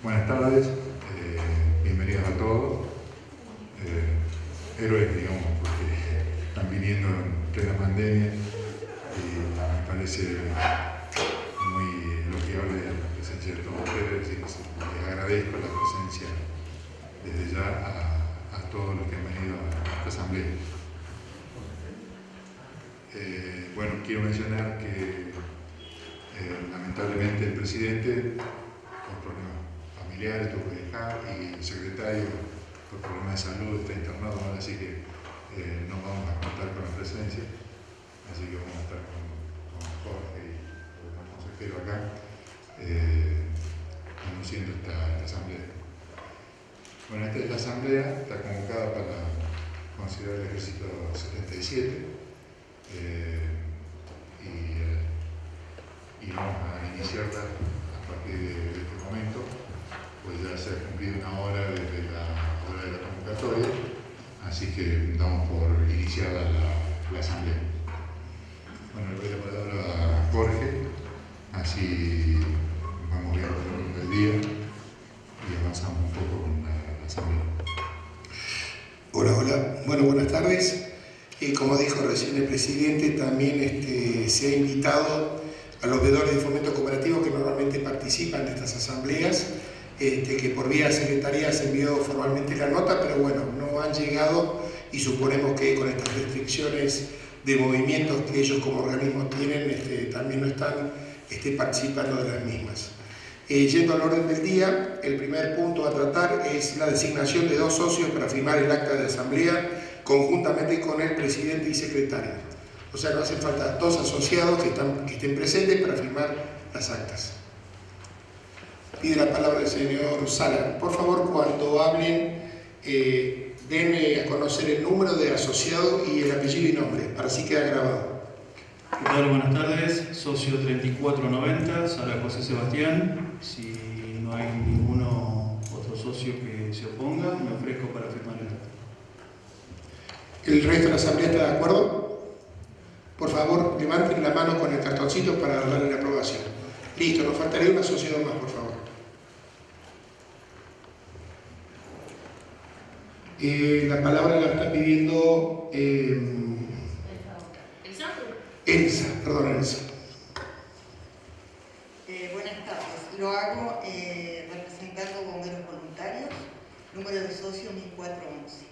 Buenas tardes, bienvenidos a todos. Héroes, digamos, porque están viniendo en plena pandemia y me parece muy elogiable la presencia de todos ustedes y les agradezco la presencia desde ya a todos los que han venido a esta asamblea. Bueno, quiero mencionar que lamentablemente el presidente, por problemas familiares, tuvo que dejar, y el secretario, por problemas de salud, está internado ahora, así que no vamos a contar con la presencia, así que vamos a estar con Jorge y el consejero acá, anunciando esta asamblea. Bueno, esta es la asamblea, está convocada para considerar el ejercicio 77, y vamos a iniciarla a partir de este momento, pues ya se ha cumplido una hora desde la hora de la convocatoria, así que damos por iniciada la asamblea. Bueno, le doy la palabra a Jorge, así vamos viendo el orden del día y avanzamos un poco con la asamblea. Hola. Bueno, buenas tardes. Como dijo recién el presidente, también se ha invitado a los veedores de fomento cooperativo que normalmente participan de estas asambleas, que por vía secretaría se envió formalmente la nota, pero bueno, no han llegado y suponemos que con estas restricciones de movimientos que ellos como organismo tienen, también no están participando de las mismas. Yendo al orden del día, el primer punto a tratar es la designación de 2 socios para firmar el acta de asamblea conjuntamente con el presidente y secretario. O sea, no hacen falta 2 asociados que estén presentes para firmar las actas. Pide la palabra el señor Sala. Por favor, cuando hablen, denme a conocer el número de asociado y el apellido y nombre, para así queda grabado. ¿Qué tal? Buenas tardes. Socio 3490, Sala José Sebastián. Si no hay ninguno otro socio que se oponga, me ofrezco para firmar el acta. ¿El resto de la asamblea está de acuerdo? Por favor, levanten la mano con el cartoncito para darle la aprobación. Listo, nos faltaría un asociado más, por favor. La palabra la está pidiendo Elsa. Buenas tardes. Lo hago representando bomberos voluntarios, número de socio 1411.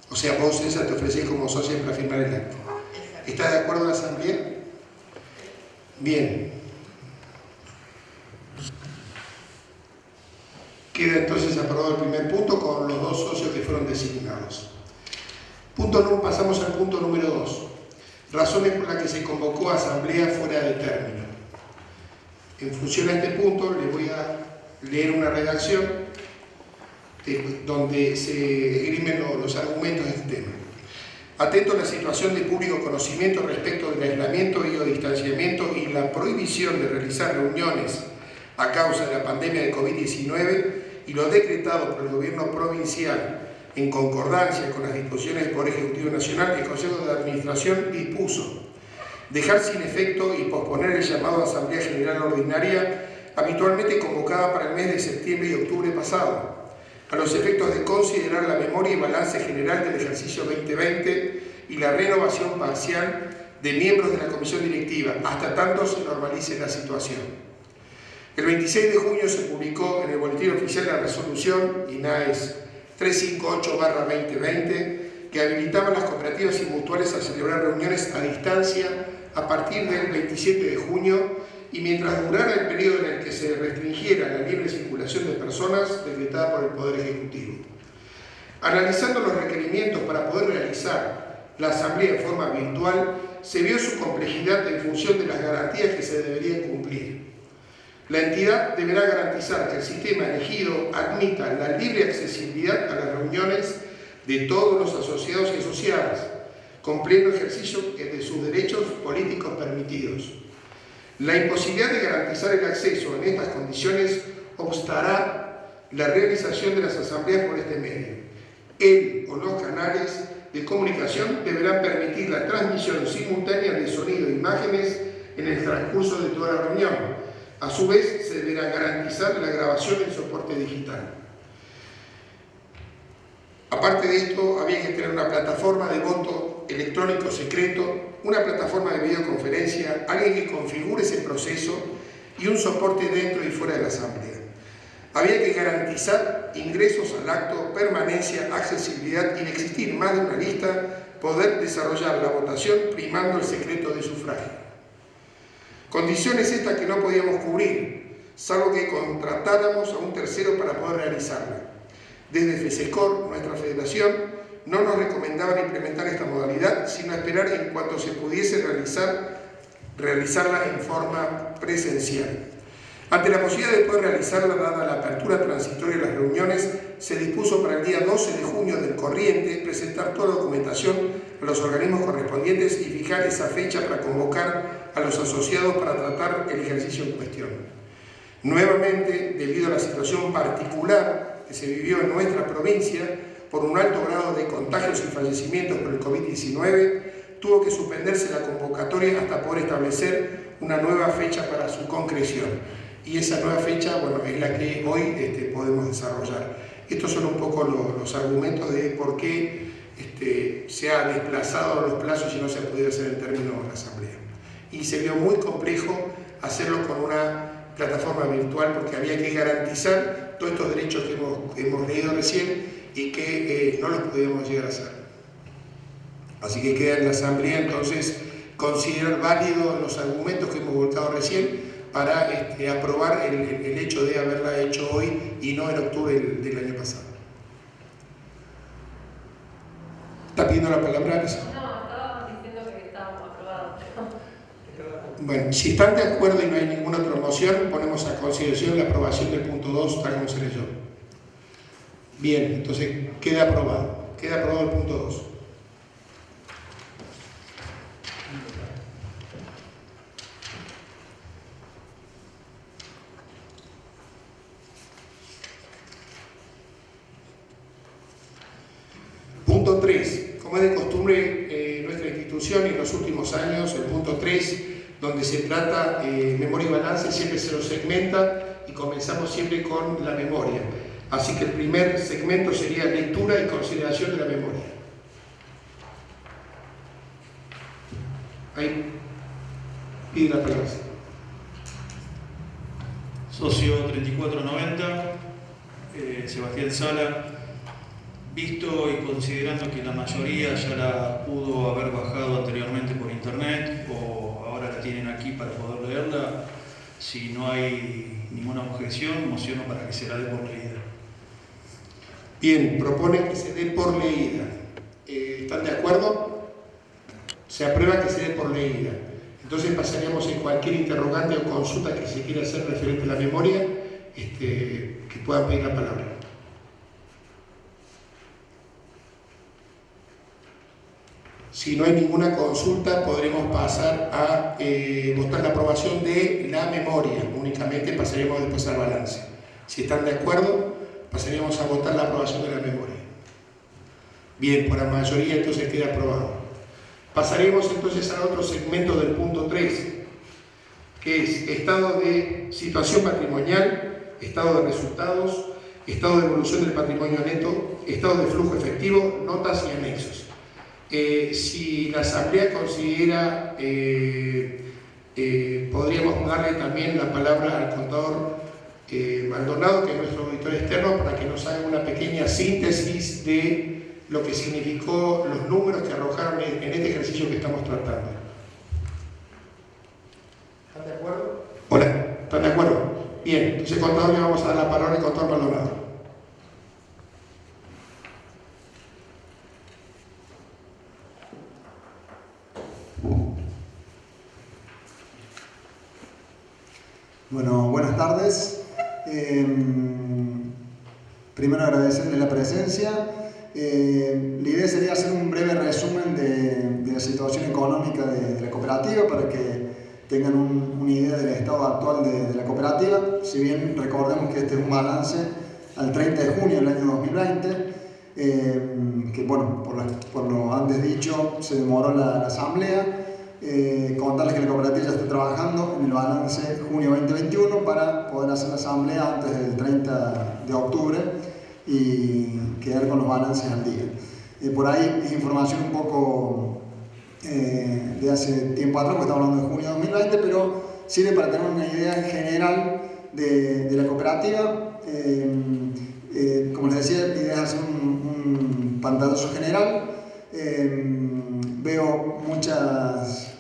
O sea, vos, Elsa, te ofrecés como socia para firmar el acta. ¿Estás de acuerdo en la asamblea? Bien. Queda entonces aprobado el primer punto con los 2 socios que fueron designados. Pasamos al punto número 2. Razones por las que se convocó a asamblea fuera de término. En función a este punto, les voy a leer una redacción donde se esgrimen los argumentos de este tema. Atento a la situación de público conocimiento respecto del aislamiento y o distanciamiento y la prohibición de realizar reuniones a causa de la pandemia de COVID-19 y lo decretado por el gobierno provincial en concordancia con las disposiciones del Poder Ejecutivo Nacional, el Consejo de Administración dispuso dejar sin efecto y posponer el llamado a Asamblea General Ordinaria habitualmente convocada para el mes de septiembre y octubre pasado, a los efectos de considerar la memoria y balance general del ejercicio 2020 y la renovación parcial de miembros de la comisión directiva, hasta tanto se normalice la situación. El 26 de junio se publicó en el Boletín Oficial la resolución INAES 358/2020 que habilitaba a las cooperativas y mutuales a celebrar reuniones a distancia a partir del 27 de junio y mientras durara el periodo en el que se restringiera la libre circulación de personas decretada por el Poder Ejecutivo. Analizando los requerimientos para poder realizar la asamblea en forma virtual, se vio su complejidad en función de las garantías que se deberían cumplir. La entidad deberá garantizar que el sistema elegido admita la libre accesibilidad a las reuniones de todos los asociados y asociadas, con pleno ejercicio de sus derechos políticos permitidos. La imposibilidad de garantizar el acceso en estas condiciones obstará la realización de las asambleas por este medio. El o los canales de comunicación deberán permitir la transmisión simultánea de sonido e imágenes en el transcurso de toda la reunión. A su vez, se deberá garantizar la grabación en soporte digital. Aparte de esto, había que tener una plataforma de voto electrónico secreto, una plataforma de videoconferencia, alguien que configure ese proceso y un soporte dentro y fuera de la asamblea. Había que garantizar ingresos al acto, permanencia, accesibilidad y, de existir más de una lista, poder desarrollar la votación primando el secreto de sufragio. Condiciones estas que no podíamos cubrir, salvo que contratáramos a un tercero para poder realizarla. Desde FESECOR, nuestra federación, no nos recomendaban implementar esta modalidad, sino esperar en cuanto se pudiese realizarla en forma presencial. Ante la posibilidad de poder realizarla, dada la apertura transitoria de las reuniones, se dispuso para el día 12 de junio del corriente presentar toda la documentación a los organismos correspondientes y fijar esa fecha para convocar a los asociados para tratar el ejercicio en cuestión. Nuevamente, debido a la situación particular que se vivió en nuestra provincia, por un alto grado de contagios y fallecimientos por el COVID-19, tuvo que suspenderse la convocatoria hasta poder establecer una nueva fecha para su concreción. Y esa nueva fecha, bueno, es la que hoy podemos desarrollar. Estos son un poco los argumentos de por qué se ha desplazado los plazos y no se ha podido hacer en términos de la asamblea. Y se vio muy complejo hacerlo con una plataforma virtual porque había que garantizar todos estos derechos que hemos leído recién y que no los podíamos llegar a hacer. Así que queda en la asamblea entonces considerar válidos los argumentos que hemos volcado recién para aprobar el hecho de haberla hecho hoy y no en octubre del año pasado. ¿Está pidiendo la palabra, Alisa? No, estaba diciendo que estábamos aprobados. Bueno, si están de acuerdo y no hay ninguna otra moción, ponemos a consideración la aprobación del punto 2 tal como se leyó. Bien, entonces queda aprobado. Queda aprobado el punto 2. Punto 3. Como es de costumbre nuestra institución y en los últimos años, el punto 3, donde se trata memoria y balance, siempre se lo segmenta y comenzamos siempre con la memoria. Así que el primer segmento sería lectura y consideración de la memoria. Ahí pide la palabra. Socio 3490, Sebastián Sala. Visto y considerando que la mayoría ya la pudo haber bajado anteriormente por internet o ahora la tienen aquí para poder leerla, si no hay ninguna objeción, mociono para que se la dé por leída. Bien, propone que se dé por leída. ¿Están de acuerdo? Se aprueba que se dé por leída. Entonces pasaríamos en cualquier interrogante o consulta que se quiera hacer referente a la memoria, que puedan pedir la palabra. Si no hay ninguna consulta, podremos pasar a votar la aprobación de la memoria. Únicamente pasaremos después al balance. Si están de acuerdo, pasaríamos a votar la aprobación de la memoria. Bien, por la mayoría entonces queda aprobado. Pasaremos entonces al otro segmento del punto 3, que es estado de situación patrimonial, estado de resultados, estado de evolución del patrimonio neto, estado de flujo efectivo, notas y anexos. Si la asamblea considera, podríamos darle también la palabra al contador Maldonado, que es nuestro auditor externo, para que nos haga una pequeña síntesis de lo que significó los números que arrojaron en este ejercicio que estamos tratando. ¿Están de acuerdo? Hola, ¿están de acuerdo? Bien, entonces contador, le vamos a dar la palabra al contador Maldonado. Bueno, buenas tardes. Primero agradecerle la presencia. La idea sería hacer un breve resumen de la situación económica de la cooperativa para que tengan una idea del estado actual de la cooperativa. Si bien recordemos que este es un balance al 30 de junio del año 2020, que bueno, por lo antes dicho, se demoró la asamblea. Contarles que la cooperativa ya está trabajando en el balance junio 2021 para poder hacer la asamblea antes del 30 de octubre y quedar con los balances al día. Por ahí es información un poco de hace tiempo atrás, porque estamos hablando de junio de 2020, pero sirve para tener una idea general de la cooperativa. Como les decía, la idea es hacer un pantallazo general. Veo muchas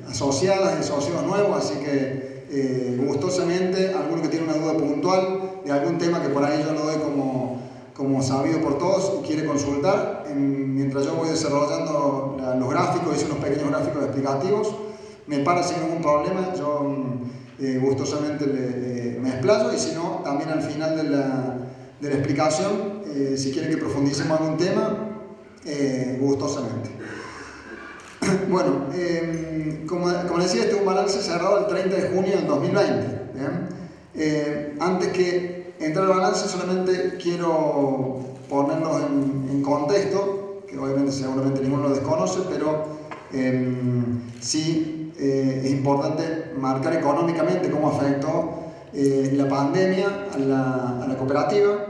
asociadas y asociados nuevos, así que gustosamente, alguno que tiene una duda puntual de algún tema que por ahí yo lo doy como sabido por todos y quiere consultar, mientras yo voy desarrollando los gráficos, hice unos pequeños gráficos explicativos, me para sin ningún problema, yo gustosamente me explayo, y si no, también al final de la explicación, si quieren que profundicemos algún tema, gustosamente. Bueno, como les decía, este es un balance cerrado el 30 de junio del 2020. Antes que entrar al balance, solamente quiero ponerlos en contexto, que obviamente seguramente ninguno lo desconoce, pero sí es importante marcar económicamente cómo afectó la pandemia a la cooperativa.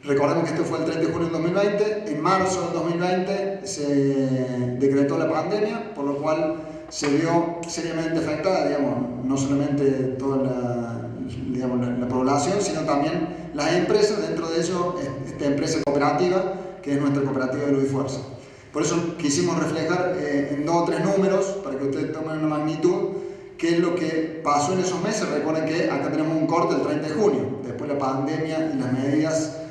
Recordemos que esto fue el 30 de junio del 2020, en marzo del 2020 se decretó la pandemia, por lo cual se vio seriamente afectada, digamos, no solamente toda la población, sino también las empresas, dentro de ello esta empresa cooperativa, que es nuestra cooperativa de Luz y Fuerza. Por eso quisimos reflejar en 2 o 3 números, para que ustedes tomen una magnitud, qué es lo que pasó en esos meses. Recuerden que acá tenemos un corte el 30 de junio, después la pandemia y las medidas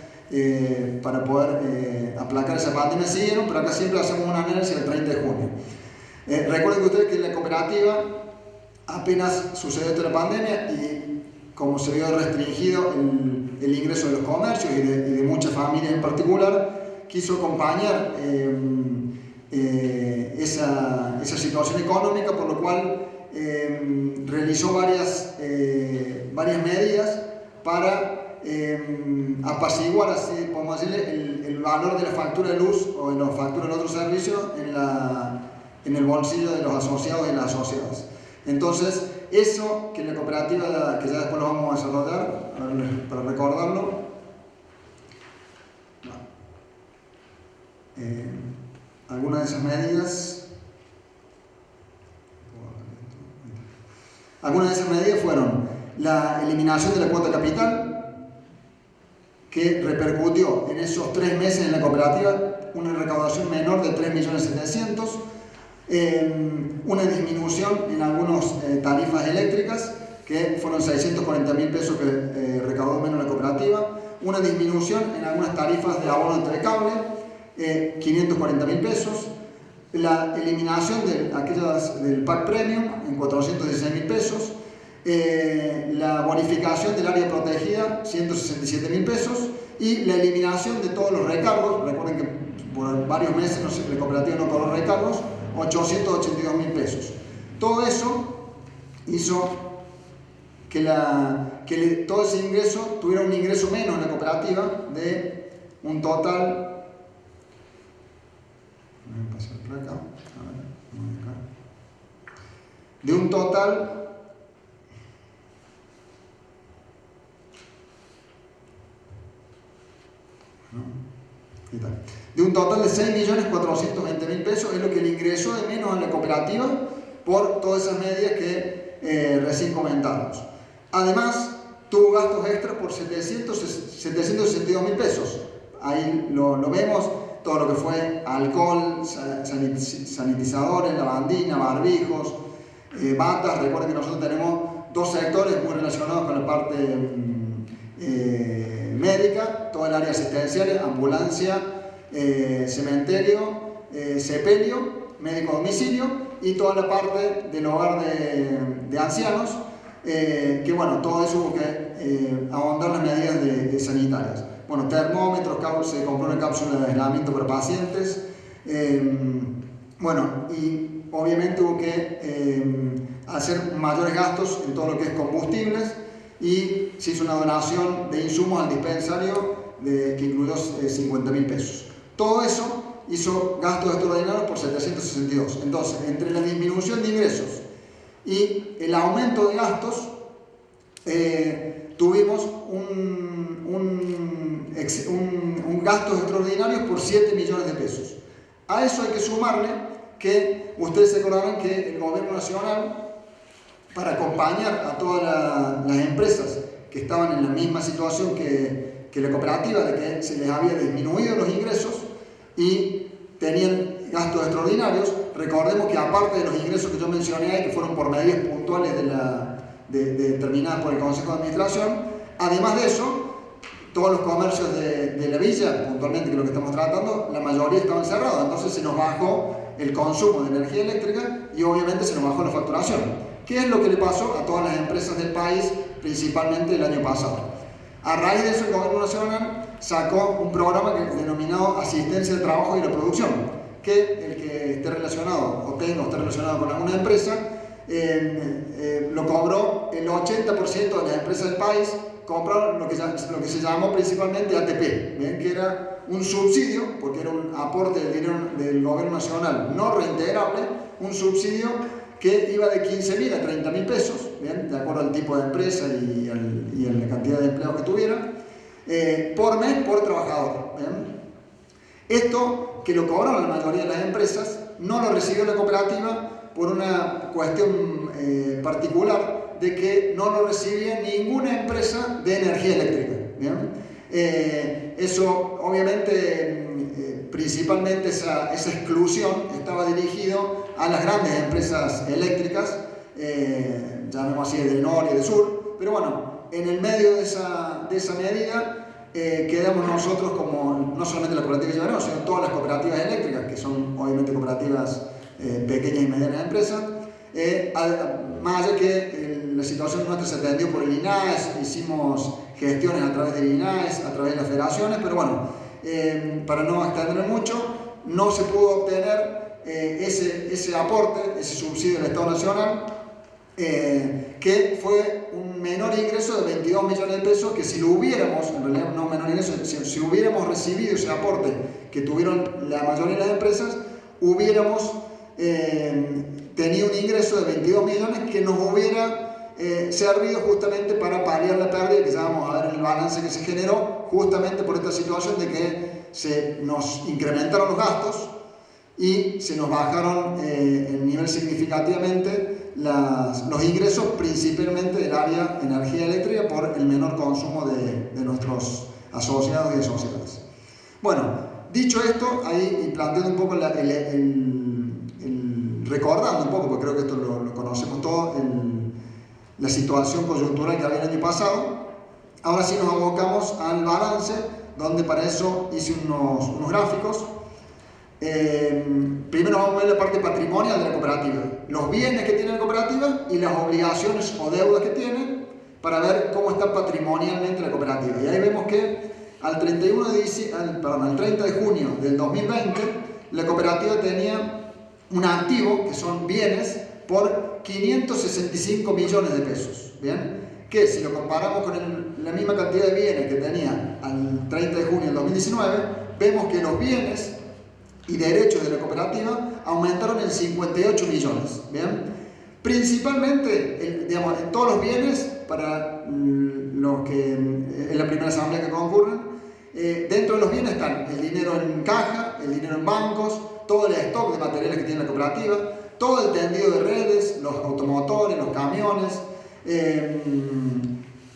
para poder aplacar esa pandemia siguieron, pero acá siempre hacemos un análisis el 30 de junio. Recuerden que ustedes que la cooperativa apenas sucedió esta la pandemia y como se vio restringido el ingreso de los comercios y de muchas familias en particular, quiso acompañar esa situación económica, por lo cual realizó varias medidas para apaciguar, así podemos decirle, el valor de la factura de luz o de la factura de otros servicios en el bolsillo de los asociados y las asociadas. Entonces, eso que la cooperativa, que ya después lo vamos a desarrollar para recordarlo, algunas de esas medidas fueron la eliminación de la cuota capital, que repercutió en esos 3 meses en la cooperativa una recaudación menor de 3.700.000, una disminución en algunas tarifas eléctricas, que fueron 640.000 pesos que recaudó menos la cooperativa, una disminución en algunas tarifas de abono de telecable, 540.000 pesos, la eliminación de aquellas del pack premium en 416.000 pesos, la bonificación del área protegida 167.000 pesos y la eliminación de todos los recargos. Recuerden que por varios meses la cooperativa no cobró recargos, 882.000 pesos. Todo eso hizo que todo ese ingreso tuviera un ingreso menos en la cooperativa de un total de 6.420.000 pesos, es lo que le ingresó de menos a la cooperativa por todas esas medidas que recién comentamos. Además, tuvo gastos extras por 762.000 pesos. Ahí lo vemos, todo lo que fue alcohol, sanitizadores, lavandina, barbijos, batas. Recuerden que nosotros tenemos 2 sectores muy relacionados con la parte médica, todo el área asistencial, ambulancia, cementerio, sepelio, médico a domicilio y toda la parte del hogar de ancianos, que bueno, todo eso hubo que ahondar las medidas sanitarias. Bueno, termómetros, se compró una cápsula de aislamiento para pacientes, Bueno, y obviamente hubo que hacer mayores gastos en todo lo que es combustibles y se hizo una donación de insumos al dispensario que incluyó 50.000 pesos. Todo eso hizo gastos extraordinarios por 762. Entonces, entre la disminución de ingresos y el aumento de gastos, tuvimos un gastos extraordinarios por 7 millones de pesos. A eso hay que sumarle que ustedes se acordarán que el gobierno nacional, para acompañar a todas las empresas que estaban en la misma situación que la cooperativa, de que se les había disminuido los ingresos y tenían gastos extraordinarios, recordemos que aparte de los ingresos que yo mencioné ahí, que fueron por medidas puntuales determinadas por el Consejo de Administración, además de eso, todos los comercios de la villa, puntualmente, que es lo que estamos tratando, la mayoría estaban cerrados, entonces se nos bajó el consumo de energía eléctrica y obviamente se nos bajó la facturación. ¿Qué es lo que le pasó a todas las empresas del país, principalmente el año pasado? A raíz de eso, el Gobierno Nacional sacó un programa denominado Asistencia al Trabajo y la Producción, que el que esté relacionado o esté relacionado con alguna empresa, lo cobró el 80% de las empresas del país, compraron lo que se llamó principalmente ATP, ¿bien? Que era un subsidio, porque era un aporte del dinero del Gobierno Nacional no reintegrable, un subsidio que iba de 15.000 a 30.000 pesos, ¿bien? De acuerdo al tipo de empresa y a la cantidad de empleados que tuviera, por mes, por trabajador, ¿bien? Esto, que lo cobraron la mayoría de las empresas, no lo recibió la cooperativa por una cuestión particular de que no lo recibía ninguna empresa de energía eléctrica, ¿bien? Eso, obviamente, principalmente esa exclusión estaba dirigido a las grandes empresas eléctricas, llamemos así de norte y de sur, pero bueno, en el medio de esa medida quedamos nosotros como, no solamente la cooperativa de Llaverón, sino todas las cooperativas eléctricas, que son obviamente cooperativas pequeñas y medianas empresas, más allá que la situación nuestra se atendió por el INAES, hicimos gestiones a través del INAES, a través de las federaciones, pero bueno, para no extender mucho, no se pudo obtener ese aporte, ese subsidio del Estado Nacional, que fue un menor ingreso de 22 millones de pesos, que si lo hubiéramos, en realidad no un menor ingreso, si hubiéramos recibido ese aporte que tuvieron la mayoría de las empresas, hubiéramos tenido un ingreso de 22 millones que nos hubiera servido justamente para paliar la pérdida que ya vamos a ver en el balance que se generó, justamente por esta situación de que se nos incrementaron los gastos y se nos bajaron en nivel significativamente los ingresos, principalmente del área de energía eléctrica, por el menor consumo de nuestros asociados y asociadas. Bueno, dicho esto, ahí planteando un poco recordando un poco, porque creo que esto lo conocemos todos, la situación coyuntural que había el año pasado. Ahora sí nos abocamos al balance, donde para eso hice unos gráficos. Primero vamos a ver la parte patrimonial de la cooperativa, los bienes que tiene la cooperativa y las obligaciones o deudas que tiene, para ver cómo está patrimonialmente la cooperativa. Y ahí vemos que al 30 de junio del 2020 la cooperativa tenía un activo, que son bienes, por 565 millones de pesos, ¿bien? Que si lo comparamos con la misma cantidad de bienes que tenía al 30 de junio del 2019, vemos que los bienes y derechos de la cooperativa aumentaron en 58 millones, ¿bien? Principalmente, digamos, en todos los bienes, para los que en la primera asamblea que concurren, dentro de los bienes están el dinero en caja, el dinero en bancos, todo el stock de materiales que tiene la cooperativa, todo el tendido de redes, los automotores, los camiones,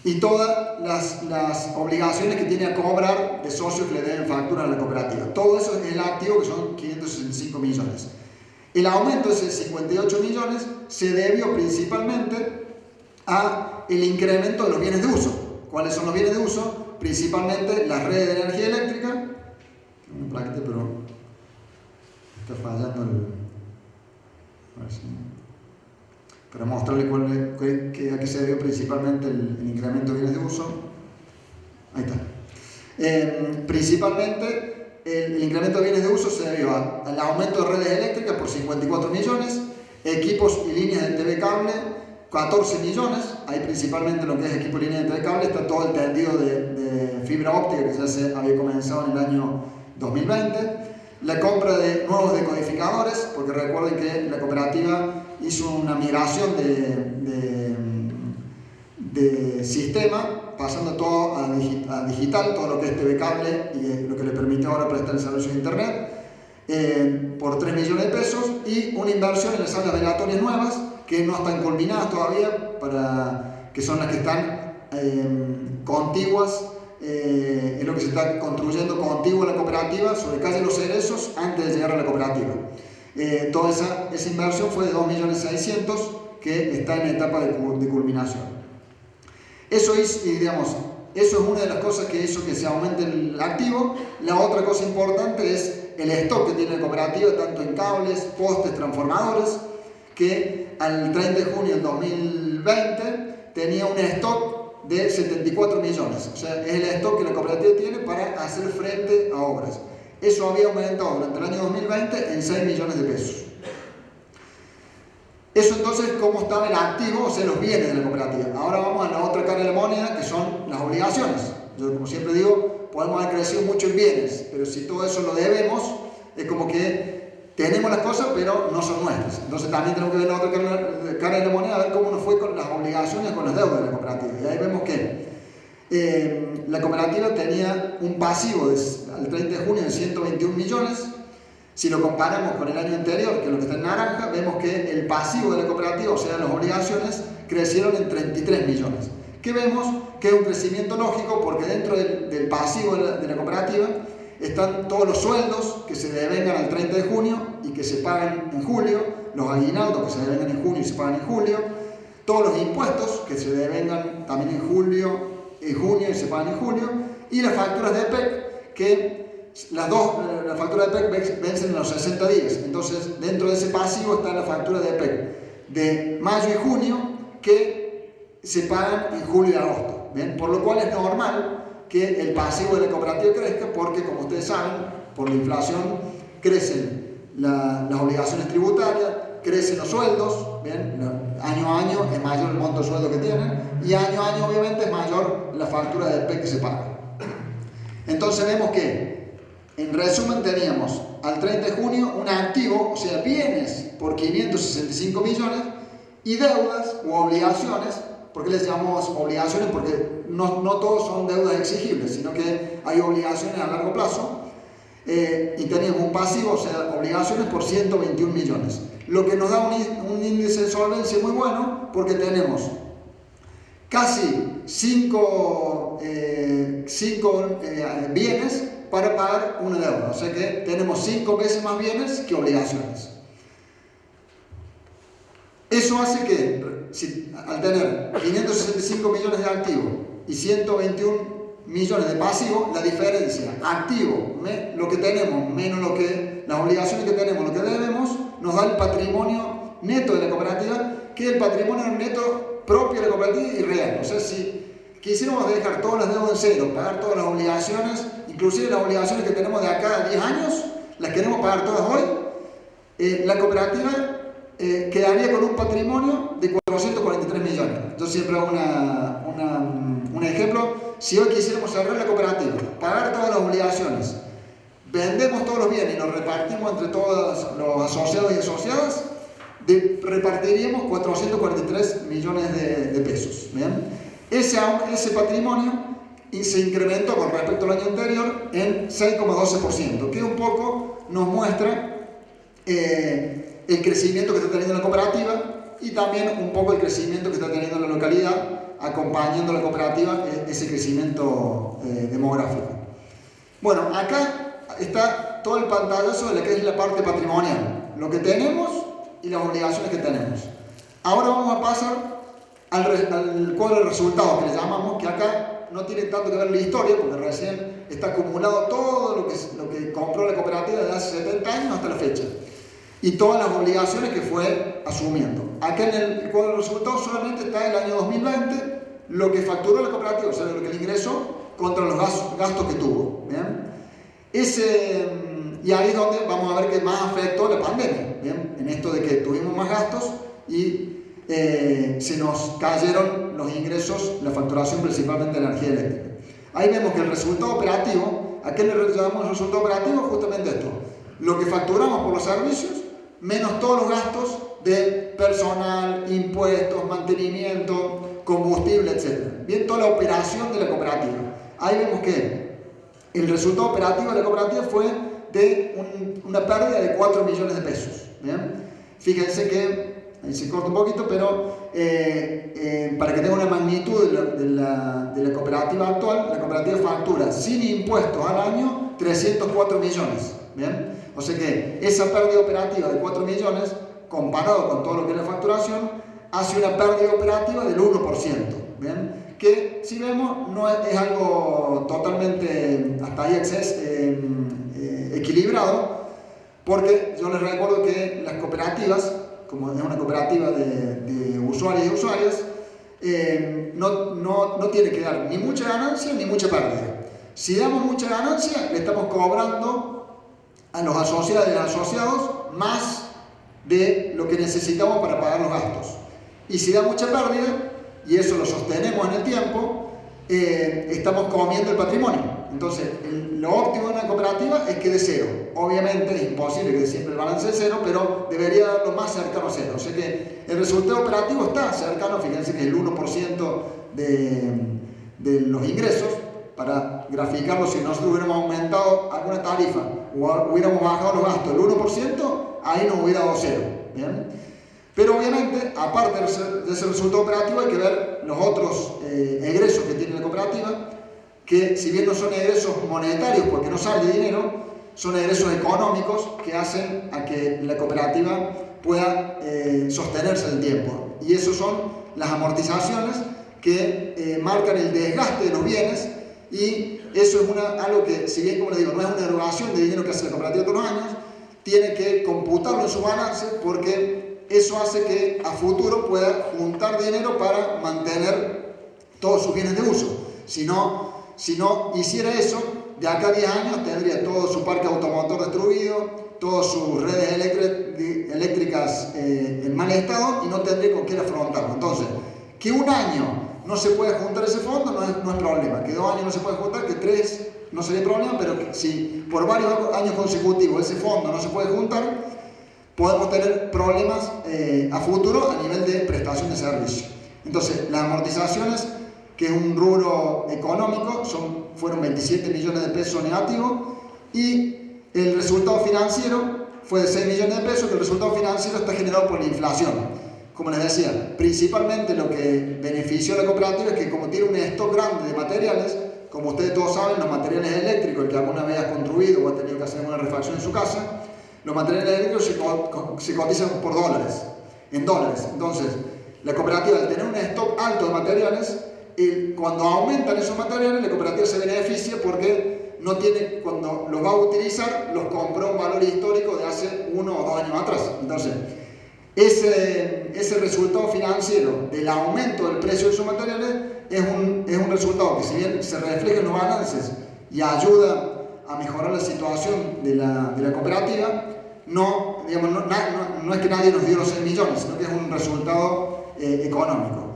y todas las obligaciones que tiene a cobrar de socios que le deben factura a la cooperativa. Todo eso es el activo, que son 565 millones. El aumento de esos 58 millones se debió principalmente a el incremento de los bienes de uso. ¿Cuáles son los bienes de uso? Principalmente las redes de energía eléctrica. Tengo un bracket, pero está fallando a ver si... Para mostrarle a qué se debió principalmente el incremento de bienes de uso. Ahí está. Principalmente el incremento de bienes de uso se debió al aumento de redes eléctricas por 54 millones, equipos y líneas de TV cable 14 millones, ahí principalmente lo que es equipo y línea de TV cable está todo el tendido de fibra óptica que ya se había comenzado en el año 2020, la compra de nuevos decodificadores, porque recuerden que la cooperativa hizo una migración de sistema, pasando todo a digital, todo lo que es TV cable y lo que le permite ahora prestar el servicio de internet, por 3 millones de pesos, y una inversión en las salas velatorias nuevas que no están culminadas todavía, que son las que están contiguas, es lo que se está construyendo contiguo a la cooperativa sobre calle Los Cerezos antes de llegar a la cooperativa. Toda esa inversión fue de 2.600.000 que está en etapa de culminación. Eso es una de las cosas que hizo que se aumente el activo. La otra cosa importante es el stock que tiene la cooperativa, tanto en cables, postes, transformadores, que al 30 de junio del 2020 tenía un stock de 74 millones. O sea, es el stock que la cooperativa tiene para hacer frente a obras. Eso había aumentado durante el año 2020 en 6 millones de pesos. Eso entonces, ¿cómo estaba el activo? O sea, los bienes de la cooperativa. Ahora vamos a la otra cara de la moneda, que son las obligaciones. Yo, como siempre digo, podemos haber crecido mucho en bienes, pero si todo eso lo debemos, es como que tenemos las cosas, pero no son nuestras. Entonces también tenemos que ver la otra cara de la moneda, a ver cómo nos fue con las obligaciones, con las deudas de la cooperativa. Y ahí vemos que la cooperativa tenía un pasivo al 30 de junio de 121 millones. Si lo comparamos con el año anterior, que es lo que está en naranja, vemos que el pasivo de la cooperativa, o sea, las obligaciones, crecieron en 33 millones. Que vemos que es un crecimiento lógico porque dentro del pasivo de la cooperativa están todos los sueldos que se devengan al 30 de junio y que se pagan en julio, los aguinaldos que se devengan en junio y se pagan en julio, todos los impuestos que se devengan también en junio y se pagan en julio, y las facturas de EPEC que las facturas de EPEC vencen en los 60 días. Entonces, dentro de ese pasivo está la factura de EPEC de mayo y junio que se pagan en julio y agosto. ¿Bien? Por lo cual es normal que el pasivo de la cooperativa crezca porque, como ustedes saben, por la inflación crecen las obligaciones tributarias, crecen los sueldos, ¿bien? Año a año es mayor el monto de sueldo que tienen y año a año obviamente es mayor la factura de EPEC que se paga. Entonces vemos que en resumen teníamos al 30 de junio un activo, o sea, bienes por 565 millones y deudas u obligaciones. ¿Por qué les llamamos obligaciones? Porque no todos son deudas exigibles, sino que hay obligaciones a largo plazo. Y teníamos un pasivo, o sea, obligaciones por 121 millones. Lo que nos da un índice de solvencia muy bueno porque tenemos casi 5 bienes para pagar una deuda, o sea que tenemos 5 veces más bienes que obligaciones. Eso hace que al tener 565 millones de activo y 121 millones de pasivo, la diferencia activo, lo que tenemos menos las obligaciones que tenemos, lo que debemos, nos da el patrimonio neto de la cooperativa, que es el patrimonio neto propio de la cooperativa y real. O sea, si quisiéramos dejar todas las deudas en cero, pagar todas las obligaciones, inclusive las obligaciones que tenemos de acá a 10 años, las queremos pagar todas hoy, la cooperativa quedaría con un patrimonio de 443 millones. Yo siempre hago un ejemplo. Si hoy quisiéramos cerrar la cooperativa, pagar todas las obligaciones, vendemos todos los bienes y nos repartimos entre todos los asociados y asociadas, repartiríamos 443 millones de pesos. ¿Bien? Ese patrimonio se incrementó con respecto al año anterior en 6,12%, que un poco nos muestra el crecimiento que está teniendo la cooperativa y también un poco el crecimiento que está teniendo la localidad, acompañando a la cooperativa ese crecimiento demográfico. Bueno, acá está todo el pantallazo de lo que es la parte patrimonial, lo que tenemos y las obligaciones que tenemos. Ahora vamos a pasar al cuadro de resultados que le llamamos, que acá no tiene tanto que ver la historia, porque recién está acumulado todo lo que compró la cooperativa desde hace 70 años hasta la fecha. Y todas las obligaciones que fue asumiendo. Acá en el cuadro de resultados solamente está el año 2020, lo que facturó la cooperativa, o sea, lo que le ingresó contra los gastos que tuvo. ¿Bien? Y ahí es donde vamos a ver que más afectó la pandemia, ¿bien? En esto de que tuvimos más gastos y se nos cayeron los ingresos, la facturación principalmente de energía eléctrica. Ahí vemos que el resultado operativo, ¿a qué le llamamos resultado operativo? Justamente esto, lo que facturamos por los servicios, menos todos los gastos de personal, impuestos, mantenimiento, combustible, etc. Bien, toda la operación de la cooperativa. Ahí vemos que el resultado operativo de la cooperativa fue de una pérdida de 4 millones de pesos. ¿Bien? Fíjense que, ahí se corta un poquito, pero para que tenga una magnitud de la cooperativa actual, la cooperativa factura sin impuestos al año 304 millones. ¿Bien? O sea que esa pérdida operativa de 4 millones, comparado con todo lo que es la facturación, hace una pérdida operativa del 1%. ¿Bien? Que si vemos no es algo totalmente hasta ahí equilibrado, porque yo les recuerdo que las cooperativas, como es una cooperativa de usuarios y usuarias, no tiene que dar ni mucha ganancia ni mucha pérdida. Si damos mucha ganancia, le estamos cobrando a los asociados y asociados más de lo que necesitamos para pagar los gastos. Y si da mucha pérdida, y eso lo sostenemos en el tiempo, estamos comiendo el patrimonio. Entonces, lo óptimo de una cooperativa es que de cero. Obviamente es imposible que siempre el balance de cero, pero debería dar lo más cercano a cero. O sea que el resultado operativo está cercano, fíjense que el 1% de los ingresos, para graficarlo, si nosotros hubiéramos aumentado alguna tarifa o hubiéramos bajado los gastos del 1%, ahí nos hubiera dado cero. ¿Bien? Pero obviamente, aparte de ese resultado operativo, hay que ver los otros egresos que tiene la cooperativa, que si bien no son egresos monetarios porque no sale dinero, son egresos económicos que hacen a que la cooperativa pueda sostenerse en el tiempo. Y esos son las amortizaciones que marcan el desgaste de los bienes, y eso es algo que, si bien, como les digo, no es una erogación de dinero que hace la cooperativa todos los años, tiene que computarlo en su balance, porque eso hace que a futuro pueda juntar dinero para mantener todos sus bienes de uso. Si no hiciera eso, de acá a 10 años tendría todo su parque automotor destruido, todas sus redes eléctricas en mal estado, y no tendría con qué afrontarlo. Entonces, que un año no se puede juntar ese fondo no es problema, que 2 años no se puede juntar, que 3 no sería problema, pero si por varios años consecutivos ese fondo no se puede juntar, podemos tener problemas a futuro a nivel de prestación de servicio. Entonces, las amortizaciones, que es un rubro económico, fueron 27 millones de pesos negativos, y el resultado financiero fue de 6 millones de pesos, que el resultado financiero está generado por la inflación. Como les decía, principalmente lo que benefició a la cooperativa es que, como tiene un stock grande de materiales, como ustedes todos saben, los materiales eléctricos, el que alguna vez ha construido o ha tenido que hacer una refacción en su casa, los materiales eléctricos se cotizan por dólares, en dólares. Entonces, la cooperativa, al tener un stock alto de materiales, cuando aumentan esos materiales, la cooperativa se beneficia porque no tiene, cuando los va a utilizar, los compró a un valor histórico de hace 1 o 2 años atrás. Entonces, ese resultado financiero del aumento del precio de esos materiales es un resultado que, si bien se refleja en los balances y ayuda a mejorar la situación de la cooperativa, no es que nadie nos dio los 6 millones, sino que es un resultado económico.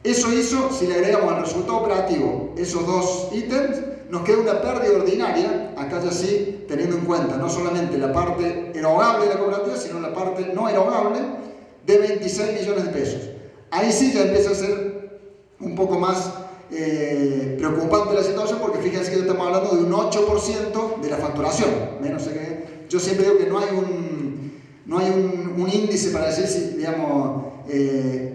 Eso hizo, si le agregamos al resultado operativo esos 2 ítems, nos queda una pérdida ordinaria, acá ya sí, teniendo en cuenta no solamente la parte erogable de la cooperativa, sino la parte no erogable, de 26 millones de pesos. Ahí sí ya empieza a ser un poco más preocupante la situación, porque fíjense que ya estamos hablando de un 8% de la facturación. O sea que yo siempre digo que no hay un índice para decir si, digamos,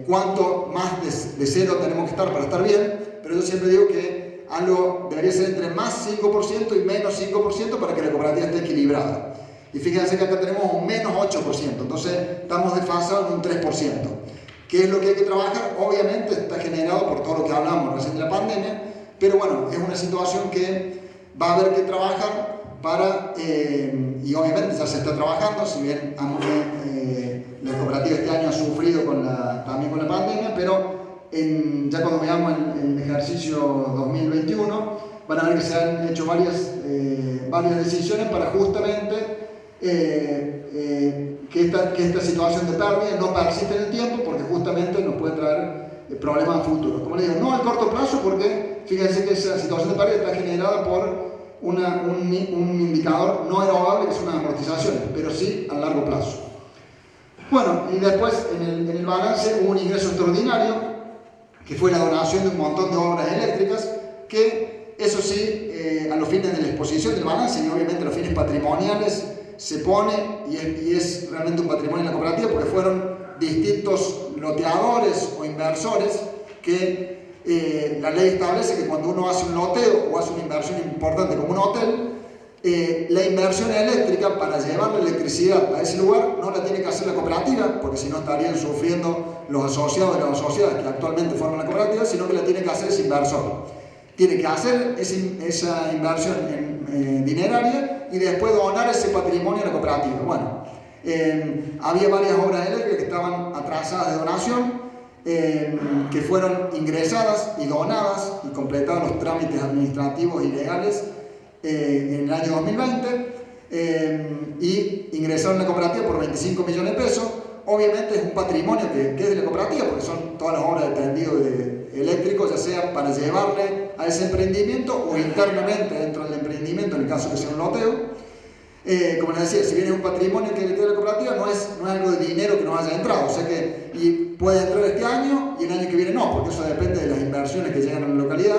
cuánto más de cero tenemos que estar para estar bien, pero yo siempre digo que algo debería ser entre más 5% y menos 5% para que la cooperativa esté equilibrada. Y fíjense que acá tenemos un menos 8%, entonces estamos desfasados en un 3%. ¿Qué es lo que hay que trabajar? Obviamente está generado por todo lo que hablamos recién de la pandemia, pero bueno, es una situación que va a haber que trabajar para, y obviamente ya se está trabajando, si bien la cooperativa este año ha sufrido también con la pandemia, pero ya cuando veamos el ejercicio 2021, van a ver que se han hecho varias varias decisiones para justamente que esta situación de pérdida no persiste en el tiempo, porque justamente nos puede traer problemas a futuro. Como les digo, no a corto plazo, porque fíjense que esa situación de pérdida está generada por un indicador no erogable, que son las amortizaciones, pero sí a largo plazo. Bueno, y después en el balance hubo un ingreso extraordinario, que fue la donación de un montón de obras eléctricas, que eso sí, a los fines de la exposición del balance y obviamente a los fines patrimoniales, se pone y es realmente un patrimonio en la cooperativa, porque fueron distintos loteadores o inversores que la ley establece que cuando uno hace un loteo o hace una inversión importante como un hotel, la inversión eléctrica para llevar la electricidad a ese lugar no la tiene que hacer la cooperativa, porque si no estarían sufriendo los asociados y las asociadas que actualmente forman la cooperativa, sino que la tiene que hacer ese inversor. Tiene que hacer esa inversión dineraria y después donar ese patrimonio a la cooperativa. Bueno, había varias obras eléctricas que estaban atrasadas de donación, que fueron ingresadas y donadas y completados los trámites administrativos y legales en el año 2020 y ingresaron a la cooperativa por 25 millones de pesos. Obviamente es un patrimonio que es de la cooperativa, porque son todas las obras de tendido eléctrico, ya sea para llevarle a ese emprendimiento o internamente dentro del emprendimiento, en el caso que sea un loteo. Como les decía, si bien es un patrimonio que es de la cooperativa, no es algo de dinero que nos haya entrado, o sea que puede entrar este año y el año que viene no, porque eso depende de las inversiones que llegan a la localidad.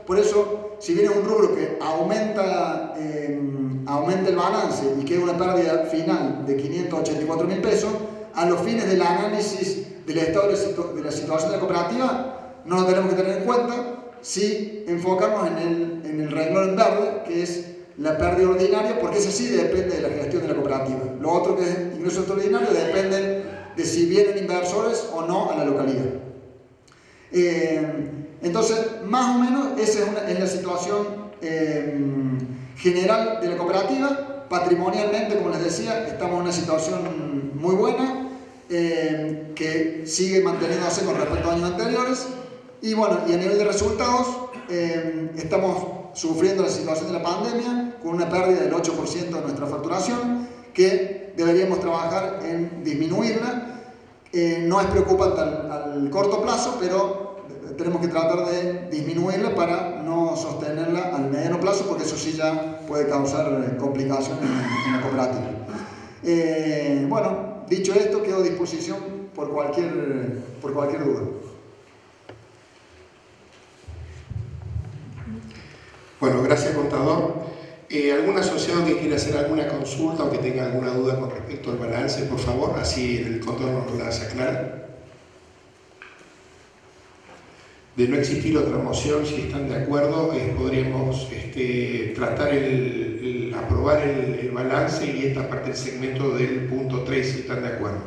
Por eso, si bien es un rubro que aumenta el balance y queda una pérdida final de 584.000 pesos, a los fines del análisis del estado de la situación de la cooperativa no lo tenemos que tener en cuenta si enfocamos en el renglón en verde, que es la pérdida ordinaria, porque ese sí depende de la gestión de la cooperativa. Lo otro, que es ingreso extraordinario, depende de si vienen inversores o no a la localidad. Entonces, más o menos, esa es la situación general de la cooperativa. Patrimonialmente, como les decía, estamos en una situación muy buena, que sigue manteniéndose con respecto a años anteriores. Y bueno, y a nivel de resultados, estamos sufriendo la situación de la pandemia con una pérdida del 8% de nuestra facturación, que deberíamos trabajar en disminuirla. No es preocupante al corto plazo, pero tenemos que tratar de disminuirla para no sostenerla al mediano plazo, porque eso sí ya puede causar complicaciones en la cooperativa. Bueno, dicho esto, quedo a disposición por cualquier duda. Bueno, gracias, contador. ¿Algún asociado que quiera hacer alguna consulta o que tenga alguna duda con respecto al balance, por favor? Así el contador nos las aclara. De no existir otra moción, si están de acuerdo, podríamos tratar aprobar el balance y esta parte del segmento del punto 3, si están de acuerdo.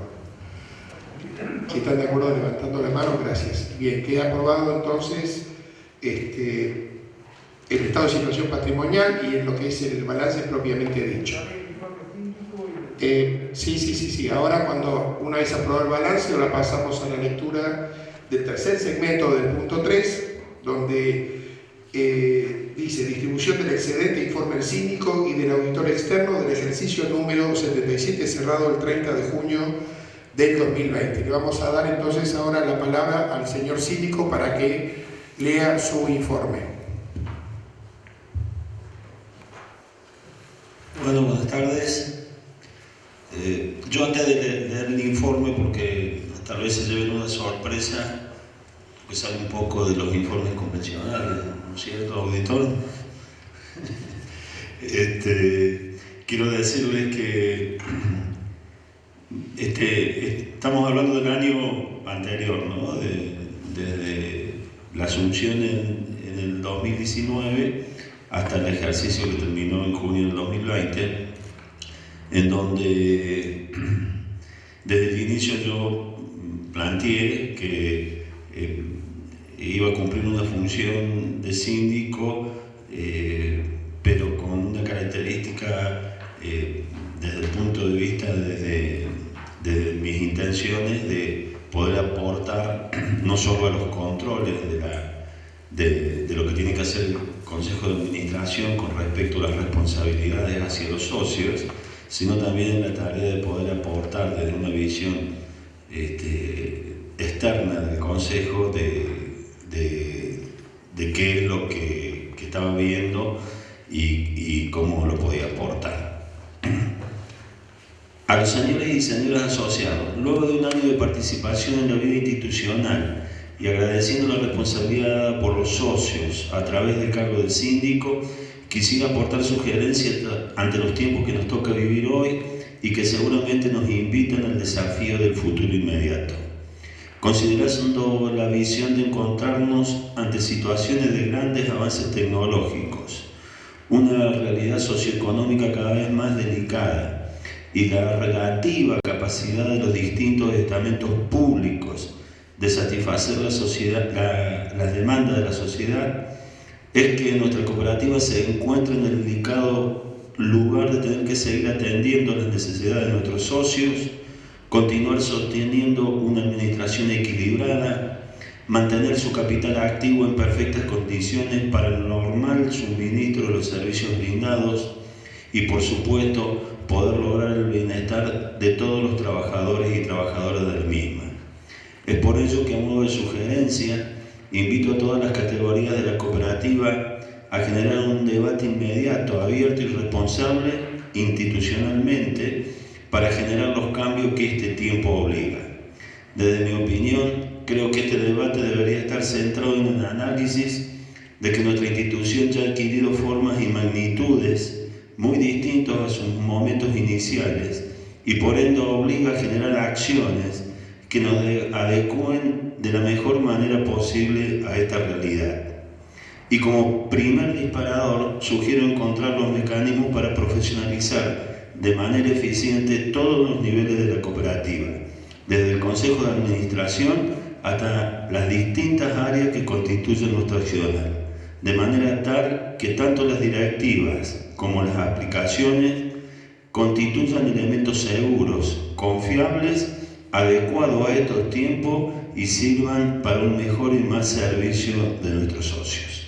Si están de acuerdo, levantando la mano, gracias. Bien, queda aprobado entonces el estado de situación patrimonial y en lo que es el balance propiamente dicho. Sí. Ahora, cuando una vez aprobado el balance, ahora pasamos a la lectura del tercer segmento del punto 3, donde dice distribución del excedente, informe del síndico y del auditor externo del ejercicio número 77, cerrado el 30 de junio del 2020. Le vamos a dar entonces ahora la palabra al señor síndico para que lea su informe. Bueno, buenas tardes. Yo antes de leer el informe, porque tal vez se lleven una sorpresa, que sale un poco de los informes convencionales, ¿no es cierto, auditor? Quiero decirles que estamos hablando del año anterior, ¿no? Desde la asunción en el 2019 hasta el ejercicio que terminó en junio del 2020, en donde desde el inicio yo planteé que iba a cumplir una función de síndico, pero con una característica desde el punto de vista, desde mis intenciones de poder aportar no solo a los controles de lo que tiene que hacer el Consejo de Administración con respecto a las responsabilidades hacia los socios, sino también en la tarea de poder aportar desde una visión externa del Consejo de qué es lo que estaba viendo y cómo lo podía aportar. A los señores y señoras asociados, luego de un año de participación en la vida institucional y agradeciendo la responsabilidad dada por los socios a través del cargo del síndico, quisiera aportar sugerencias ante los tiempos que nos toca vivir hoy y que seguramente nos invitan al desafío del futuro inmediato. Considerando la visión de encontrarnos ante situaciones de grandes avances tecnológicos, una realidad socioeconómica cada vez más delicada y la relativa capacidad de los distintos estamentos públicos de satisfacer las demandas de la sociedad, es que nuestra cooperativa se encuentra en el delicado lugar de tener que seguir atendiendo las necesidades de nuestros socios, continuar sosteniendo una administración equilibrada, mantener su capital activo en perfectas condiciones para el normal suministro de los servicios brindados y, por supuesto, poder lograr el bienestar de todos los trabajadores y trabajadoras del mismo. Es por ello que, a modo de sugerencia, invito a todas las categorías de la cooperativa a generar un debate inmediato, abierto y responsable institucionalmente para generar los cambios que este tiempo obliga. Desde mi opinión, creo que este debate debería estar centrado en un análisis de que nuestra institución ya ha adquirido formas y magnitudes muy distintos a sus momentos iniciales y por ende obliga a generar acciones que nos adecúen de la mejor manera posible a esta realidad. Y como primer disparador, sugiero encontrar los mecanismos para profesionalizar de manera eficiente todos los niveles de la cooperativa, desde el Consejo de Administración hasta las distintas áreas que constituyen nuestro accionar, de manera tal que tanto las directivas como las aplicaciones constituyan elementos seguros, confiables, adecuados a estos tiempos y sirvan para un mejor y más servicio de nuestros socios.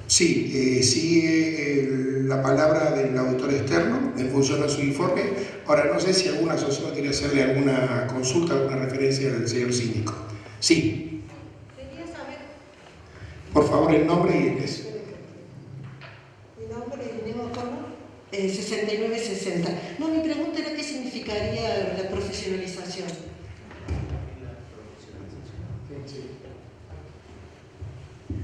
Sí, sigue la palabra del auditor externo en función a su informe. Ahora, no sé si alguna asociación quiere hacerle alguna consulta, alguna referencia al señor síndico. Sí. Quería saber. Por favor, el nombre y el peso. Mi nombre es Inés O'Connor, 6960. No, mi pregunta era qué significaría la profesionalización.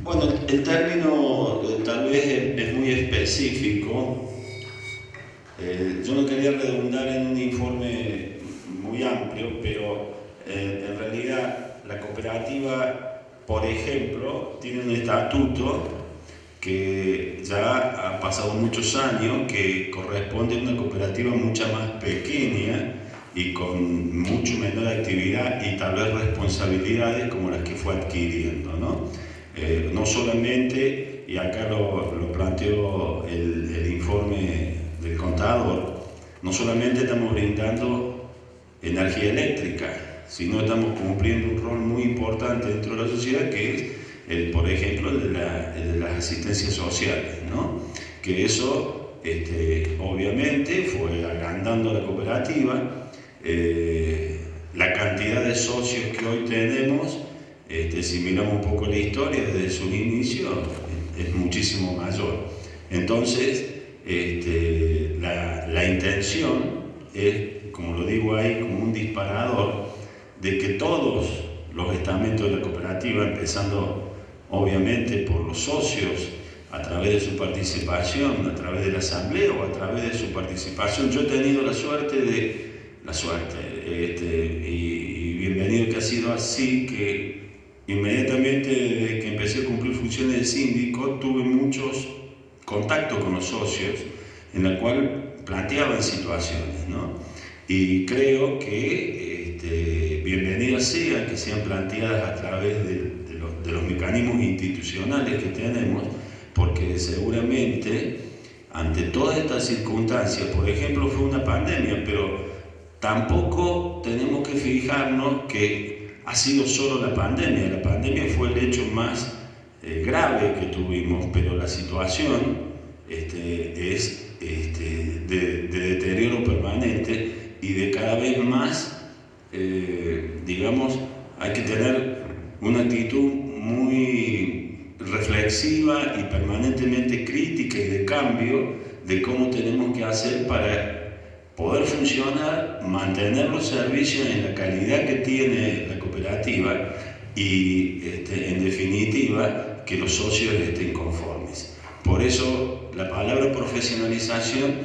Bueno, el término tal vez es muy específico. Yo no quería redundar en un informe muy amplio, pero en realidad la cooperativa, por ejemplo, tiene un estatuto que ya ha pasado muchos años, que corresponde a una cooperativa mucho más pequeña y con mucho menor actividad y tal vez responsabilidades como las que fue adquiriendo, ¿no? No solamente, y acá lo planteó el informe del contador, no solamente estamos brindando energía eléctrica, sino estamos cumpliendo un rol muy importante dentro de la sociedad, que es, por ejemplo, el de las asistencias sociales, ¿no? Que eso, obviamente, fue agrandando la cooperativa. La cantidad de socios que hoy tenemos, si miramos un poco la historia desde su inicio, es muchísimo mayor. Entonces, la intención es, como lo digo ahí, como un disparador de que todos los estamentos de la cooperativa, empezando obviamente por los socios, a través de su participación, a través de la asamblea o a través de su participación. Yo he tenido la suerte, y bienvenido que ha sido así, que inmediatamente desde que empecé a cumplir funciones de síndico tuve muchos contactos con los socios en la cual planteaban situaciones, ¿no? Y creo que bienvenidas sea que sean planteadas a través de los mecanismos institucionales que tenemos, porque seguramente ante todas estas circunstancias, por ejemplo, fue una pandemia, pero tampoco tenemos que fijarnos que ha sido solo la pandemia fue el hecho más grave que tuvimos, pero la situación es de deterioro permanente y de cada vez más, digamos, hay que tener una actitud muy reflexiva y permanentemente crítica y de cambio de cómo tenemos que hacer para poder funcionar, mantener los servicios en la calidad que tiene la cooperativa y, en definitiva, que los socios estén conformes. Por eso, la palabra profesionalización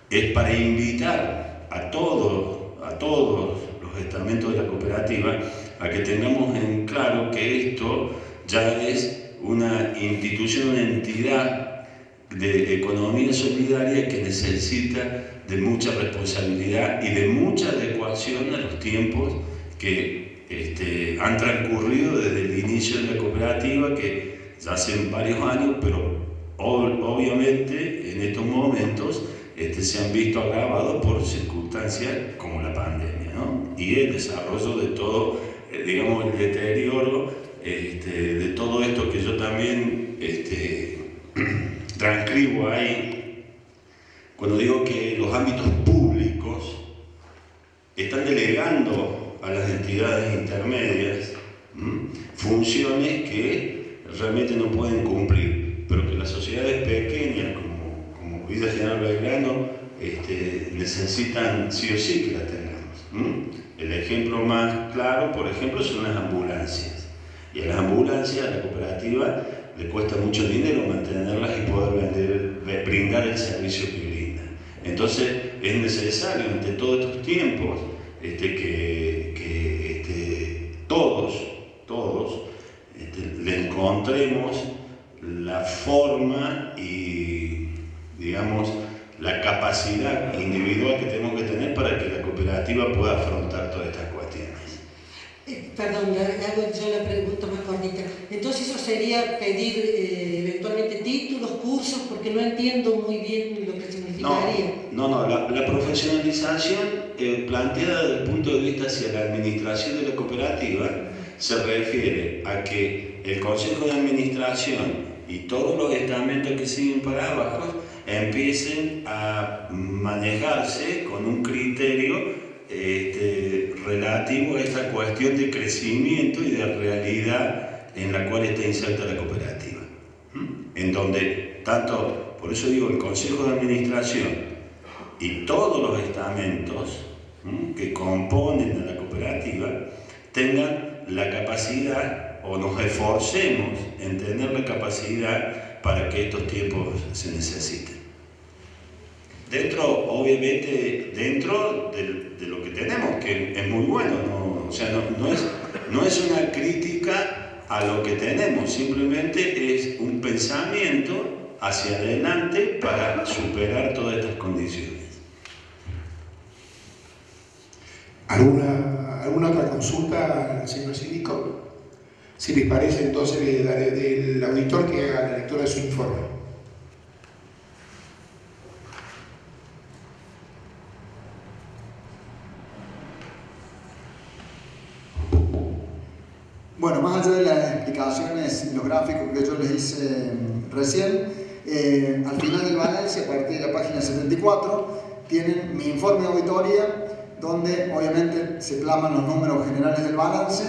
es para invitar a todos los estamentos de la cooperativa a que tengamos en claro que esto ya es una institución, una entidad de economía solidaria que necesita de mucha responsabilidad y de mucha adecuación a los tiempos que han transcurrido desde el inicio de la cooperativa, que ya hace varios años, pero obviamente en estos momentos se han visto agravados por circunstancias como la pandemia, ¿no? Y el desarrollo de todo, digamos, el deterioro de todo esto que yo también transcribo ahí cuando digo que los ámbitos públicos están delegando a las entidades intermedias funciones que realmente no pueden cumplir, pero que las sociedades pequeñas como Villa General Belgrano necesitan sí o sí que las tengamos. El ejemplo más claro, por ejemplo, son las ambulancias. Y a las ambulancias, a la cooperativa, le cuesta mucho dinero mantenerlas y poder brindar el servicio que brindan. Entonces, es necesario, ante todos estos tiempos, que todos le encontremos la forma y, digamos, la capacidad individual que tenemos que tener para que la cooperativa pueda afrontar todas estas cuestiones. Perdón, hago yo la pregunta más cortita. Entonces eso sería pedir eventualmente títulos, cursos, porque no entiendo muy bien lo que significaría. No, la profesionalización planteada desde el punto de vista hacia la administración de la cooperativa se refiere a que el Consejo de Administración y todos los estamentos que siguen para abajo empiecen a manejarse con un criterio relativo a esta cuestión de crecimiento y de realidad en la cual está inserta la cooperativa. En donde tanto, por eso digo, el Consejo de Administración y todos los estamentos que componen a la cooperativa tengan la capacidad, o nos esforcemos en tener la capacidad para que estos tiempos se necesiten. Obviamente, dentro de lo que tenemos, que es muy bueno, no es una crítica a lo que tenemos, simplemente es un pensamiento hacia adelante para superar todas estas condiciones. ¿Alguna otra consulta al señor síndico? Si les parece, entonces del auditor que haga la lectura de su informe. Bueno, más allá de las explicaciones y los gráficos que yo les hice recién, al final del balance, a partir de la página 74, tienen mi informe de auditoría, donde obviamente se plasman los números generales del balance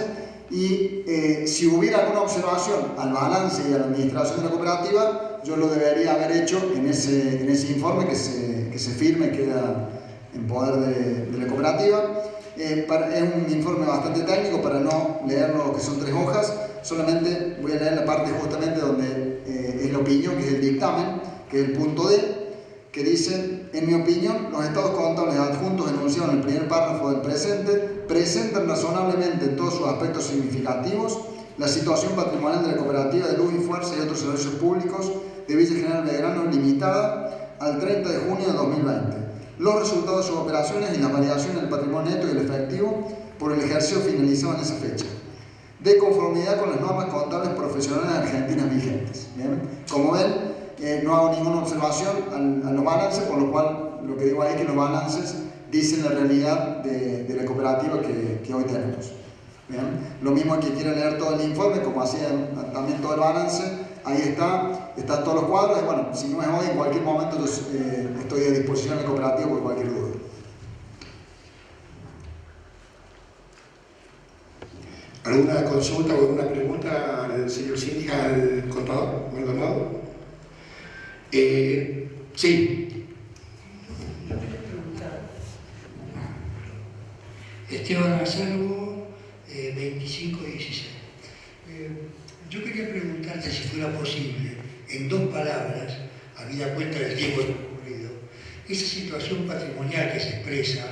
y si hubiera alguna observación al balance y a la administración de la cooperativa, yo lo debería haber hecho en ese informe que se firme y queda en poder de la cooperativa. Es un informe bastante técnico para no leerlo, que son 3 hojas, solamente voy a leer la parte justamente donde es la opinión, que es el dictamen, que es el punto D, que dice: en mi opinión, los estados contables adjuntos enunciados en el primer párrafo del presente presentan razonablemente en todos sus aspectos significativos la situación patrimonial de la cooperativa de luz y fuerza y otros servicios públicos de Villa General Belgrano limitada al 30 de junio de 2020. Los resultados de sus operaciones y la variación del patrimonio neto y el efectivo por el ejercicio finalizado en esa fecha, de conformidad con las normas contables profesionales argentinas vigentes. ¿Bien? Como ven, no hago ninguna observación a los balances, por lo cual lo que digo ahí es que los balances dicen la realidad de la cooperativa que hoy tenemos. ¿Bien? Lo mismo que quiera leer todo el informe, como hacía también todo el balance, ahí están todos los cuadros, y bueno, si no es hoy, en cualquier momento estoy a disposición de la cooperativa por cualquier duda. ¿Alguna consulta o alguna pregunta al señor síndico, al contador Maldonado? Sí. Yo quería preguntar, Esteban Azargo, 2516. Yo quería preguntarte si fuera posible, en 2 palabras, habida cuenta del tiempo transcurrido, esa situación patrimonial que se expresa,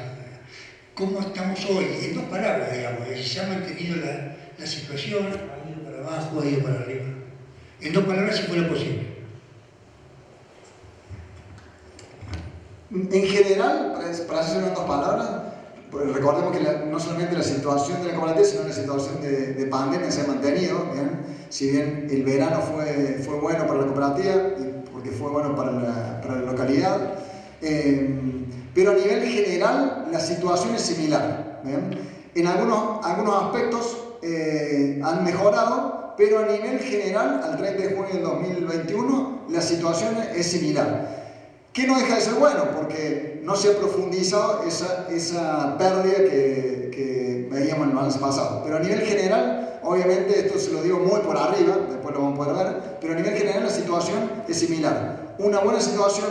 ¿cómo estamos hoy? En 2 palabras, digamos, si se ha mantenido la situación, ha ido para abajo, ha ido para arriba. En 2 palabras, si fuera posible. En general, para hacerlo en 2 palabras, recordemos que no solamente la situación de la cooperativa, sino la situación de pandemia se ha mantenido. ¿Bien? Si bien el verano fue bueno para la cooperativa, y porque fue bueno para la localidad, pero a nivel general la situación es similar. ¿Bien? En algunos aspectos han mejorado, pero a nivel general, al 30 de junio del 2021, la situación es similar. Que no deja de ser bueno, porque no se ha profundizado esa pérdida que veíamos en el balance pasado. Pero a nivel general, obviamente, esto se lo digo muy por arriba, después lo vamos a poder ver, pero a nivel general la situación es similar. Una buena situación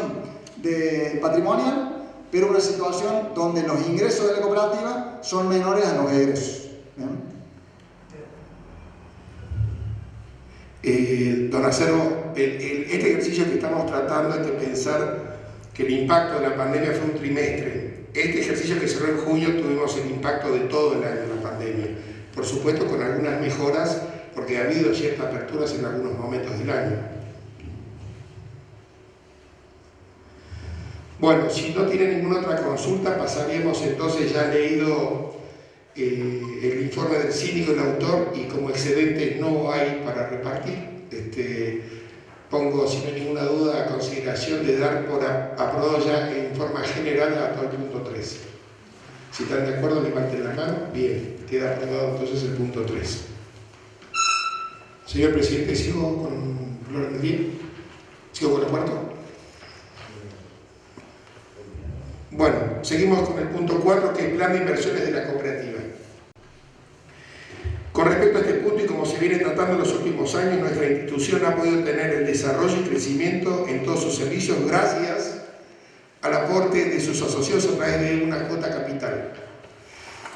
de patrimonial, pero una situación donde los ingresos de la cooperativa son menores a los egresos. Don Acero, este ejercicio que estamos tratando es de pensar que el impacto de la pandemia fue un trimestre. Este ejercicio que cerró en junio tuvimos el impacto de todo el año de la pandemia. Por supuesto con algunas mejoras, porque ha habido ciertas aperturas en algunos momentos del año. Bueno, si no tiene ninguna otra consulta, pasaríamos entonces, ya leído el informe del síndico, el autor, y como excedente no hay para repartir. Pongo, si no hay ninguna duda, a consideración de dar por aprobado ya en forma general a todo el punto 3. Si están de acuerdo, levanten la mano. Bien, queda aprobado entonces el punto 3. Señor presidente, ¿sigo con el orden del día? ¿Sigo con el cuarto? Bueno, seguimos con el punto 4, que es plan de inversiones de la cooperativa. Con respecto a este punto, y como se viene tratando en los últimos años, nuestra institución ha podido tener el desarrollo y crecimiento en todos sus servicios gracias al aporte de sus asociados a través de una cuota capital.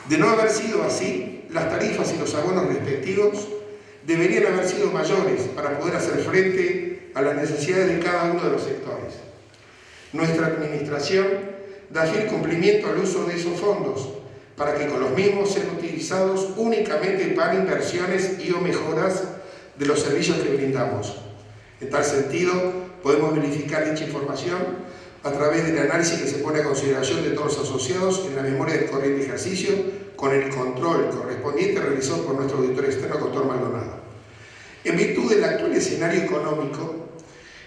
De no haber sido así, las tarifas y los abonos respectivos deberían haber sido mayores para poder hacer frente a las necesidades de cada uno de los sectores. Nuestra administración da fiel cumplimiento al uso de esos fondos, para que con los mismos sean utilizados únicamente para inversiones y o mejoras de los servicios que brindamos. En tal sentido, podemos verificar dicha información a través del análisis que se pone a consideración de todos los asociados en la memoria del corriente ejercicio, con el control correspondiente realizado por nuestro auditor externo, doctor Maldonado. En virtud del actual escenario económico,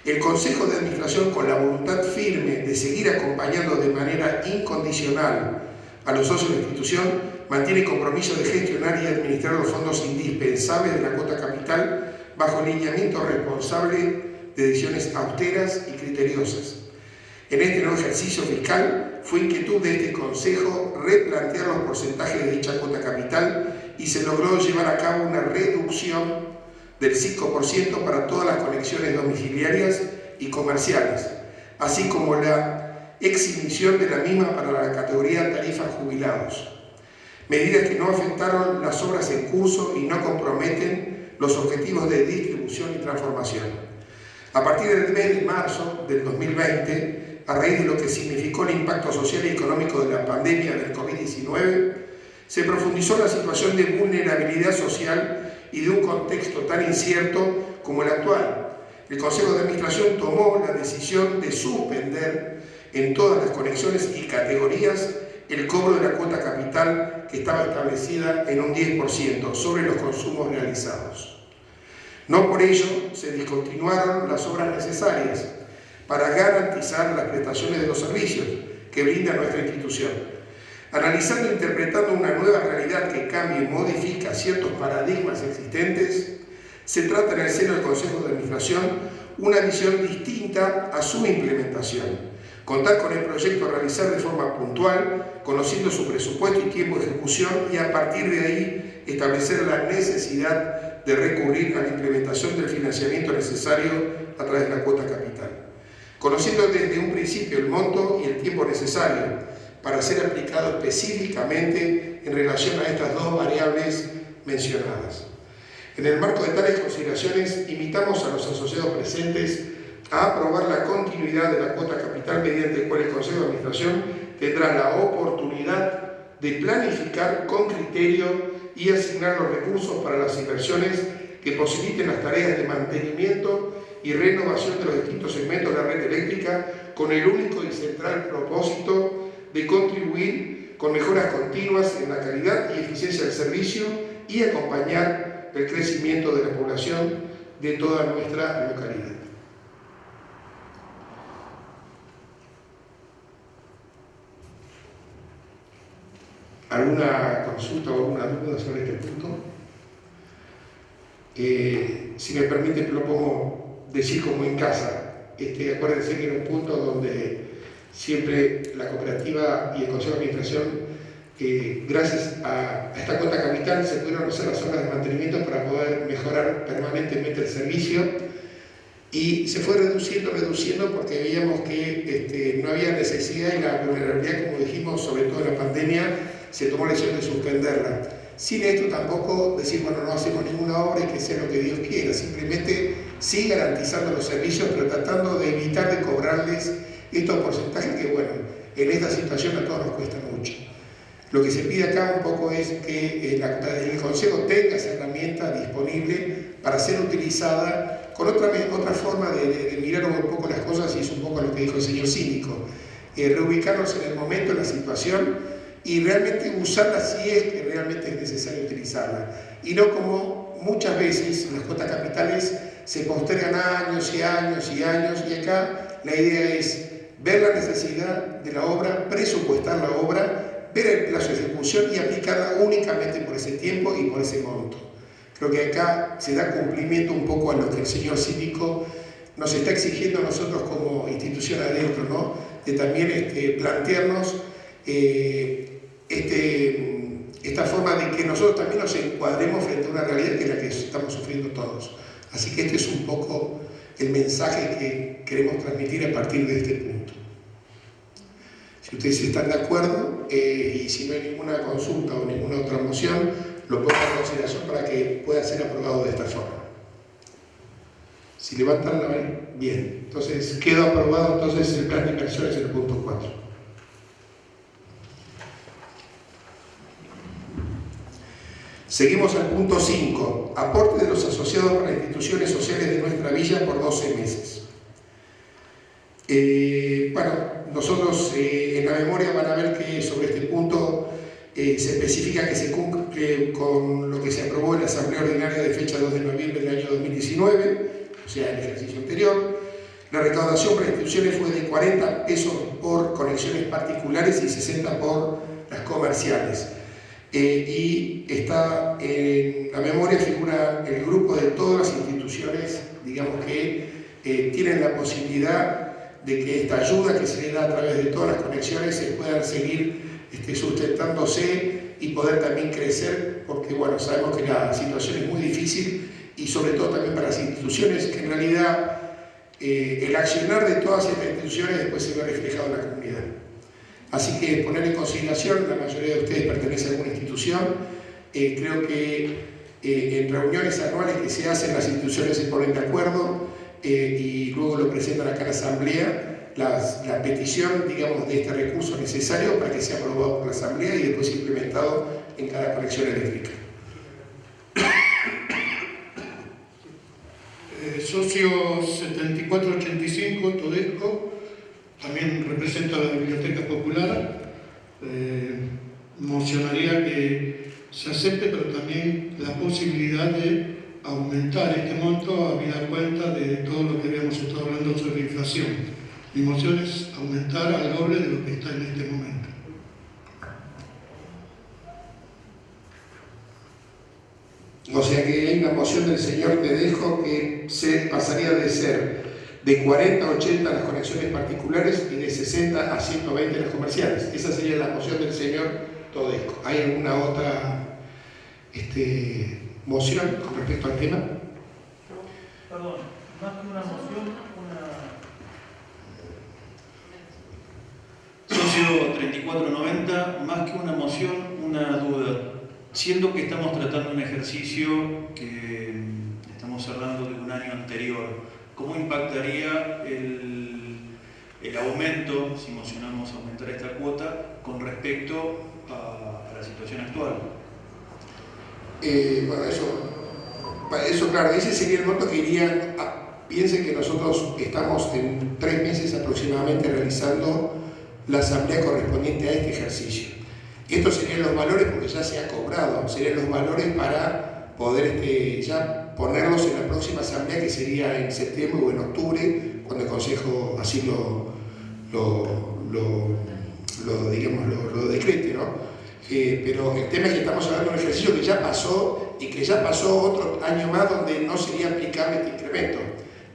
el Consejo de Administración, con la voluntad firme de seguir acompañando de manera incondicional a los socios de la institución, mantiene compromiso de gestionar y administrar los fondos indispensables de la cuota capital bajo lineamiento responsable de decisiones austeras y criteriosas. En este nuevo ejercicio fiscal fue inquietud de este Consejo replantear los porcentajes de dicha cuota capital y se logró llevar a cabo una reducción del 5% para todas las conexiones domiciliarias y comerciales, así como la exhibición de la misma para la categoría tarifa jubilados. Medidas que no afectaron las obras en curso y no comprometen los objetivos de distribución y transformación. A partir del mes de marzo del 2020, a raíz de lo que significó el impacto social y económico de la pandemia del COVID-19, se profundizó la situación de vulnerabilidad social y de un contexto tan incierto como el actual. El Consejo de Administración tomó la decisión de suspender en todas las conexiones y categorías el cobro de la cuota capital que estaba establecida en un 10% sobre los consumos realizados. No por ello se discontinuaron las obras necesarias para garantizar las prestaciones de los servicios que brinda nuestra institución. Analizando e interpretando una nueva realidad que cambia y modifica ciertos paradigmas existentes, se trata en el seno del Consejo de Administración una visión distinta a su implementación. Contar con el proyecto a realizar de forma puntual, conociendo su presupuesto y tiempo de ejecución, y a partir de ahí establecer la necesidad de recurrir a la implementación del financiamiento necesario a través de la cuota capital. Conociendo desde un principio el monto y el tiempo necesario para ser aplicado específicamente en relación a estas dos variables mencionadas. En el marco de tales consideraciones, invitamos a los asociados presentes a aprobar la continuidad de la cuota capital, mediante el cual el Consejo de Administración tendrá la oportunidad de planificar con criterio y asignar los recursos para las inversiones que posibiliten las tareas de mantenimiento y renovación de los distintos segmentos de la red eléctrica, con el único y central propósito de contribuir con mejoras continuas en la calidad y eficiencia del servicio y acompañar el crecimiento de la población de toda nuestra localidad. ¿Alguna consulta o alguna duda sobre este punto? Si me permite, lo puedo decir como en casa. Acuérdense que era un punto donde siempre la cooperativa y el Consejo de Administración, gracias a esta cuota capital, se pudieron hacer las obras de mantenimiento para poder mejorar permanentemente el servicio, y se fue reduciendo porque veíamos que no había necesidad, y la vulnerabilidad, como dijimos, sobre todo en la pandemia, se tomó la decisión de suspenderla. Sin esto tampoco decir, bueno, no hacemos ninguna obra y que sea lo que Dios quiera, simplemente sí garantizando los servicios, pero tratando de evitar de cobrarles estos porcentajes que, bueno, en esta situación a todos nos cuesta mucho. Lo que se pide acá un poco es que el Consejo tenga esa herramienta disponible para ser utilizada con otra forma de mirar un poco las cosas, y es un poco lo que dijo el señor síndico, reubicarnos en el momento, en la situación, y realmente usarla si es que realmente es necesario utilizarla, y no como muchas veces en las cuotas capitales se postergan años y años y años, y acá la idea es ver la necesidad de la obra, presupuestar la obra, ver el plazo de ejecución y aplicarla únicamente por ese tiempo y por ese monto. Creo que acá se da cumplimiento un poco a lo que el señor síndico nos está exigiendo a nosotros como institución adentro, ¿no? De también plantearnos esta forma de que nosotros también nos encuadremos frente a una realidad que es la que estamos sufriendo todos. Así que este es un poco el mensaje que queremos transmitir a partir de este punto. Si ustedes están de acuerdo, y si no hay ninguna consulta o ninguna otra moción, lo pongo en consideración para que pueda ser aprobado de esta forma. Si levantan la mano, bien. Entonces, quedó aprobado entonces el plan de inversiones en el punto 4. Seguimos al punto 5, aporte de los asociados para instituciones sociales de nuestra villa por 12 meses. Nosotros en la memoria van a ver que sobre este punto se especifica que se cumple con lo que se aprobó en la Asamblea Ordinaria de fecha 2 de noviembre del año 2019, o sea, el ejercicio anterior. La recaudación para instituciones fue de 40 pesos por conexiones particulares y 60 por las comerciales. Y está en la memoria, figura el grupo de todas las instituciones, digamos, que tienen la posibilidad de que esta ayuda que se le da a través de todas las conexiones se puedan seguir sustentándose y poder también crecer, porque bueno, sabemos que la situación es muy difícil, y sobre todo también para las instituciones, que en realidad el accionar de todas estas instituciones después se ve reflejado en la comunidad. Así que poner en consideración, la mayoría de ustedes pertenece a alguna institución, creo que en reuniones anuales que se hacen, las instituciones se ponen de acuerdo y luego lo presentan acá en la Asamblea, la petición, digamos, de este recurso necesario para que sea aprobado por la Asamblea y después implementado en cada conexión eléctrica. Socio 7485, Todesco, también represento a la Biblioteca Popular. Mocionaría que se acepte, pero también la posibilidad de aumentar este monto habida cuenta de todo lo que habíamos estado hablando sobre inflación. Mi moción es aumentar al doble de lo que está en este momento. O sea que hay una moción del señor Tedejo que se pasaría de ser de 40 a 80 las conexiones particulares y de 60 a 120 las comerciales. Esa sería la moción del señor Todesco. ¿Hay alguna otra moción con respecto al tema? Perdón, más que una moción, Socio 3490, más que una moción, una duda. Siendo que estamos tratando un ejercicio que estamos cerrando de un año anterior, ¿cómo impactaría el aumento, si mocionamos aumentar esta cuota, con respecto a la situación actual? Bueno, eso claro, ese sería el monto que iría. Piensen que nosotros estamos en 3 meses aproximadamente realizando la asamblea correspondiente a este ejercicio. Estos serían los valores porque ya se ha cobrado, serían los valores para poder ya ponerlos en la próxima asamblea que sería en septiembre o en octubre, cuando el Consejo así lo decrete, ¿no? Pero el tema es que estamos hablando de un ejercicio que ya pasó y que ya pasó otro año más donde no sería aplicable este incremento.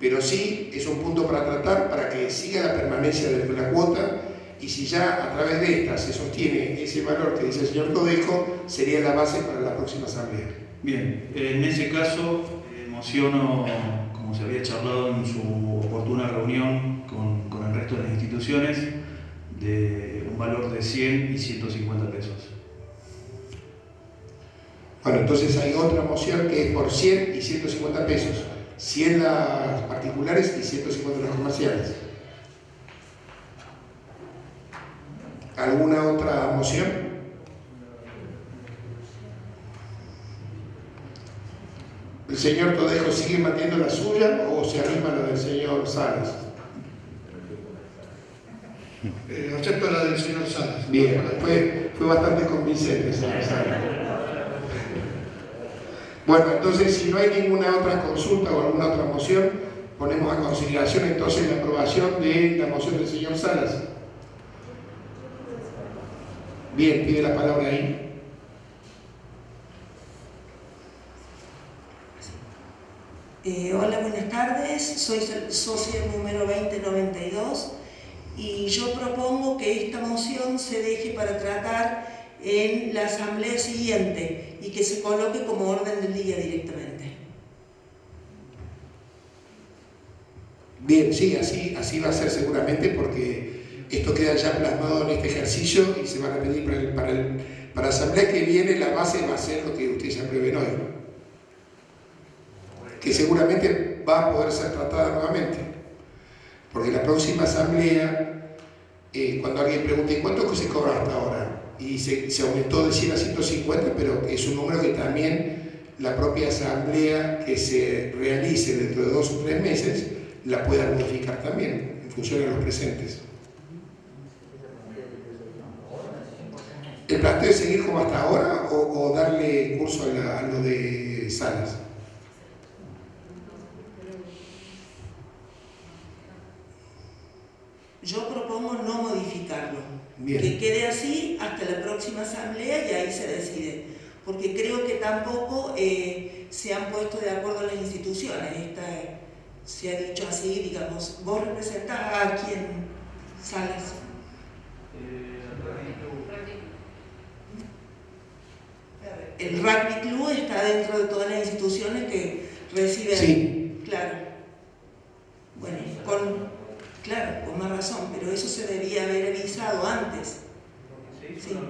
Pero sí es un punto para tratar para que siga la permanencia de la cuota. Y si ya a través de esta se sostiene ese valor que dice el señor Todesco, sería la base para la próxima asamblea. Bien, en ese caso mociono, como se había charlado en su oportuna reunión con el resto de las instituciones, de un valor de 100 y 150 pesos. Bueno, entonces hay otra moción que es por 100 y 150 pesos. 100 las particulares y 150 las comerciales. ¿Alguna otra moción? ¿El señor Todesco sigue manteniendo la suya o se arrima la del señor Salas? Acepto la del señor Salas. Bien, fue bastante convincente, señor Salas. Bueno, entonces si no hay ninguna otra consulta o alguna otra moción, ponemos a consideración entonces la aprobación de la moción del señor Salas. Bien, pide la palabra ahí. Hola, buenas tardes. Soy el socio número 2092 y yo propongo que esta moción se deje para tratar en la asamblea siguiente y que se coloque como orden del día directamente. Bien, sí, así va a ser seguramente porque esto queda ya plasmado en este ejercicio y se va a repetir para la asamblea que viene. La base va a ser lo que ustedes aprueben hoy, que seguramente va a poder ser tratada nuevamente, porque la próxima asamblea, cuando alguien pregunte ¿cuánto se cobra hasta ahora? Y se aumentó de 100 a 150, pero es un número que también la propia asamblea que se realice dentro de 2 o 3 meses la pueda modificar también en función de los presentes. ¿El planteo es seguir como hasta ahora o darle curso a lo de Salas? Yo propongo no modificarlo. Bien. Que quede así hasta la próxima asamblea y ahí se decide. Porque creo que tampoco se han puesto de acuerdo las instituciones. Se ha dicho así, digamos, vos representás a quién, Salas. El Rugby Club está dentro de todas las instituciones que reciben. Sí. Claro. Bueno, con más razón, pero eso se debía haber avisado antes. Sí. No,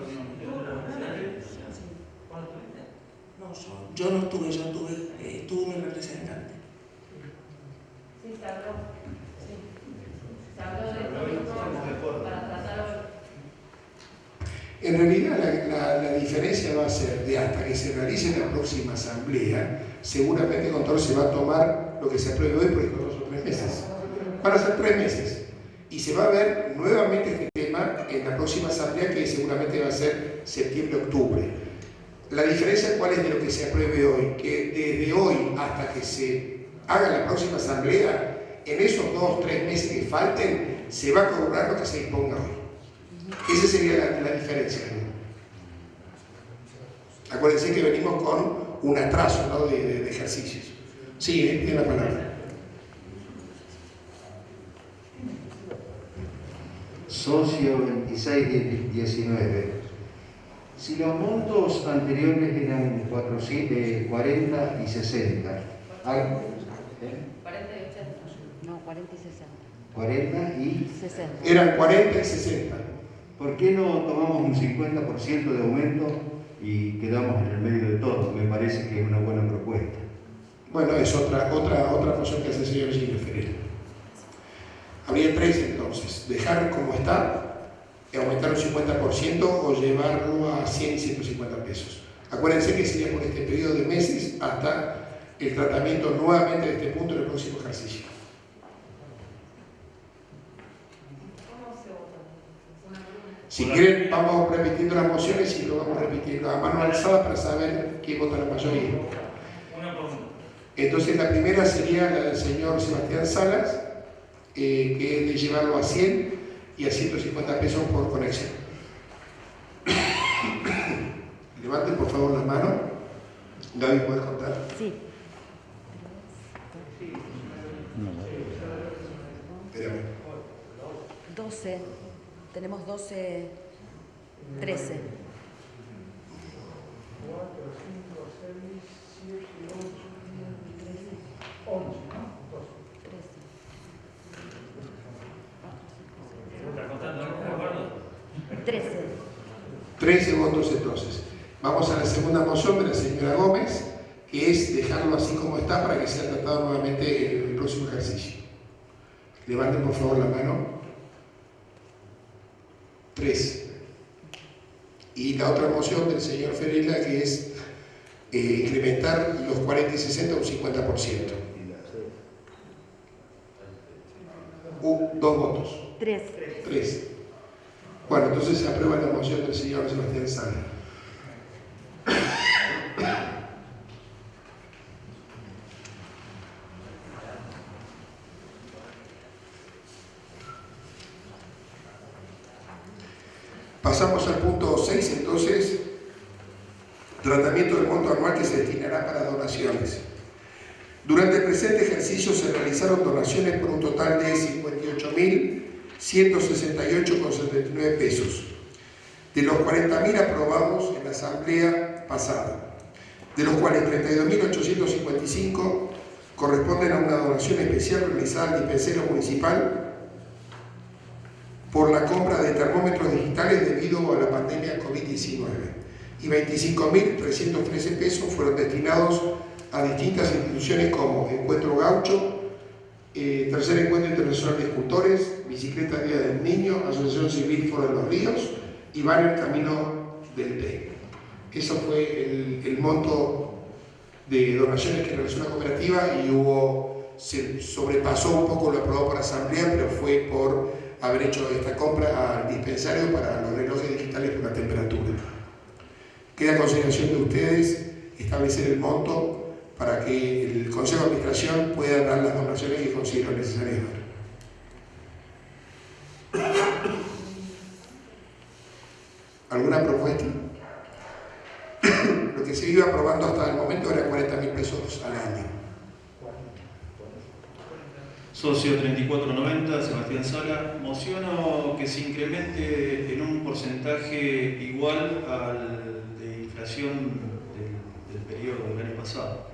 yo no estuve, estuvo mi representante. Sí, se habló. Sí. Se habló de esto para tratar. En realidad la diferencia va a ser de hasta que se realice la próxima asamblea, seguramente el control se va a tomar lo que se apruebe hoy por 2 o 3 meses. Van a ser 3 meses y se va a ver nuevamente este tema en la próxima asamblea que seguramente va a ser septiembre-octubre. La diferencia cuál es de lo que se apruebe hoy, que desde hoy hasta que se haga la próxima asamblea, en esos 2 o 3 meses que falten, se va a cobrar lo que se disponga hoy. Esa sería la diferencia, ¿no? Acuérdense que venimos con un atraso, ¿no?, de ejercicios. Sí, tiene la palabra. Socio 2619. Si los montos anteriores eran 40 y 60, 40 y 80. No, 40 y 60. 40 y 60. Eran 40 y 60. ¿Por qué no tomamos un 50% de aumento y quedamos en el medio de todo? Me parece que es una buena propuesta. Bueno, es otra moción que hace el señor Gilles Ferreira. Habría 3 entonces: dejar como está, aumentar un 50% o llevarlo a 100 y 150 pesos. Acuérdense que sería por este periodo de meses hasta el tratamiento nuevamente de este punto en el próximo ejercicio. Si quieren, vamos repitiendo las mociones y lo vamos repitiendo a mano alzada para saber quién vota la mayoría. Entonces la primera sería la del señor Sebastián Salas, que es de llevarlo a 100 y a 150 pesos por conexión. Levanten por favor la mano. Gaby, ¿puedes contar? Sí. Espérame. 12. Tenemos 12, 13. 4, 5, 6, 7, 8, 9, 10, 11, ¿no? 13. 13 votos entonces. Vamos a la segunda moción de la señora Gómez, que es dejarlo así como está para que sea tratado nuevamente en el próximo ejercicio. Levanten por favor la mano. 3. Y la otra moción del señor Ferreira, que es incrementar los 40 y 60 a un 50%. 2 votos. 3. 3. Bueno, entonces se aprueba la moción del señor Sebastián Salas. Pasamos al punto 6, entonces, tratamiento del monto anual que se destinará para donaciones. Durante el presente ejercicio se realizaron donaciones por un total de 58.168,79 pesos, de los 40.000 aprobados en la asamblea pasada, de los cuales 32.855 corresponden a una donación especial realizada al dispensario municipal por la compra de termómetros digitales debido a la pandemia COVID-19, y 25.313 pesos fueron destinados a distintas instituciones como Encuentro Gaucho, Tercer Encuentro Internacional de Escultores, Bicicleta Día del Niño, Asociación Civil Foro de los Ríos y Barrio El Camino del Té. Eso fue el monto de donaciones que realizó la cooperativa y se sobrepasó un poco lo aprobado por la asamblea, pero fue por haber hecho esta compra al dispensario para los relojes digitales por la temperatura. Queda a consideración de ustedes establecer el monto para que el Consejo de Administración pueda dar las donaciones que considero necesarias dar. ¿Alguna propuesta? Lo que se iba aprobando hasta el momento era 40.000 pesos al año. Socio 3490, Sebastián Sala. Mociono que se incremente en un porcentaje igual al de inflación del periodo del año pasado.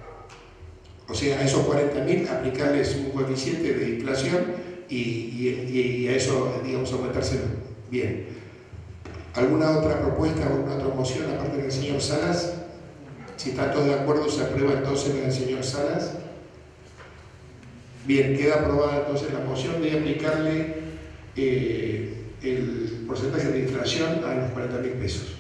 O sea, a esos 40.000 aplicarles un coeficiente de inflación y a eso, digamos, aumentárselo. Bien. ¿Alguna otra propuesta o alguna otra moción aparte del señor Salas? Si están todos de acuerdo, se aprueba entonces la del señor Salas. Bien, queda aprobada entonces la moción de aplicarle el porcentaje de inflación a los 40.000 pesos.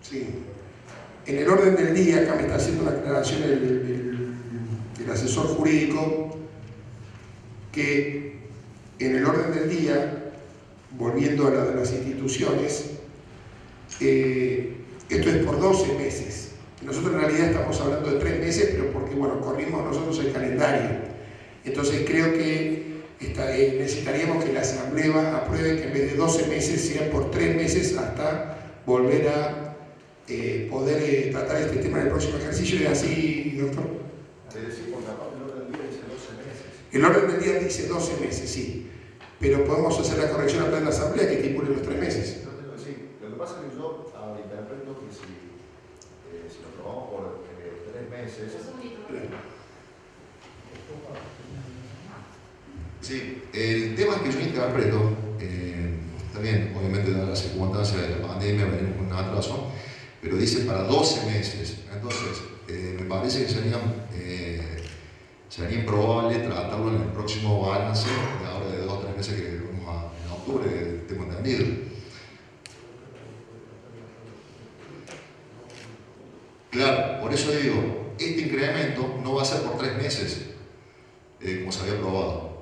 Sí. En el orden del día, acá me está haciendo la aclaración de la asesor jurídico, que en el orden del día, volviendo a la de las instituciones, esto es por 12 meses. Nosotros en realidad estamos hablando de 3 meses, pero porque, bueno, corrimos nosotros el calendario. Entonces creo que necesitaríamos que la Asamblea apruebe que en vez de 12 meses sea por 3 meses hasta volver a poder tratar este tema en el próximo ejercicio. ¿Es así, doctor? El orden del día dice 12 meses, sí. Pero podemos hacer la corrección a plan de la Asamblea que estipule los 3 meses. Lo que pasa es que yo interpreto que si lo probamos por 3 meses... Sí, el tema es que yo interpreto, también obviamente dada la circunstancia de la pandemia venimos con un atraso, pero dice para 12 meses. Entonces, me parece que sería improbable tratarlo en el próximo balance, ahora de 2 o 3 meses que vamos en octubre, tengo entendido. Claro, por eso digo, este incremento no va a ser por 3 meses, como se había aprobado.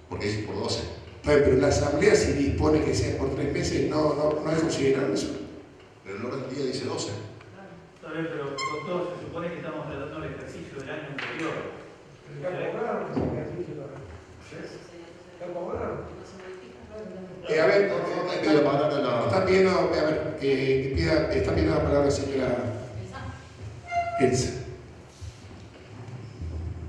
Porque dice por 12. Pero la Asamblea, si dispone que sea por 3 meses, no es considerable eso. Pero el orden del día dice 12. Está bien, pero doctor, se supone que estamos tratando el ejercicio del año anterior. A ver, está pidiendo la palabra la señora Elsa.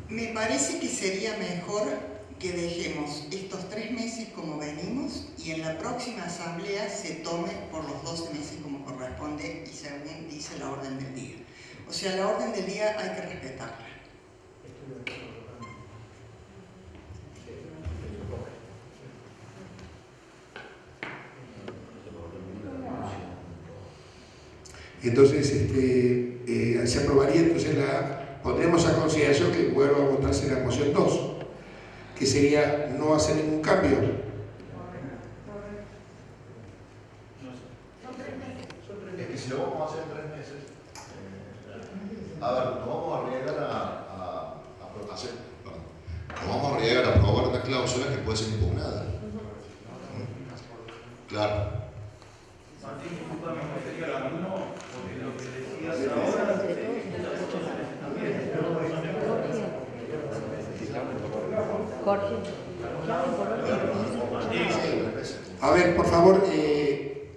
Me parece que sería mejor que dejemos estos 3 meses como venimos y en la próxima asamblea se tome por los 12 meses como corresponde y según dice la orden del día. O sea, la orden del día hay que respetarla. Entonces, se aprobaría, entonces pondremos a consideración que vuelva a votarse la moción 2, que sería no hacer ningún cambio. Es que si lo vamos a hacer en 3 meses, a ver, nos vamos a arriesgar a aprobar una cláusula que puede ser impugnada. Claro. Martín, disculpame, no sería lo mismo, porque lo que decías ahora A ver, por favor,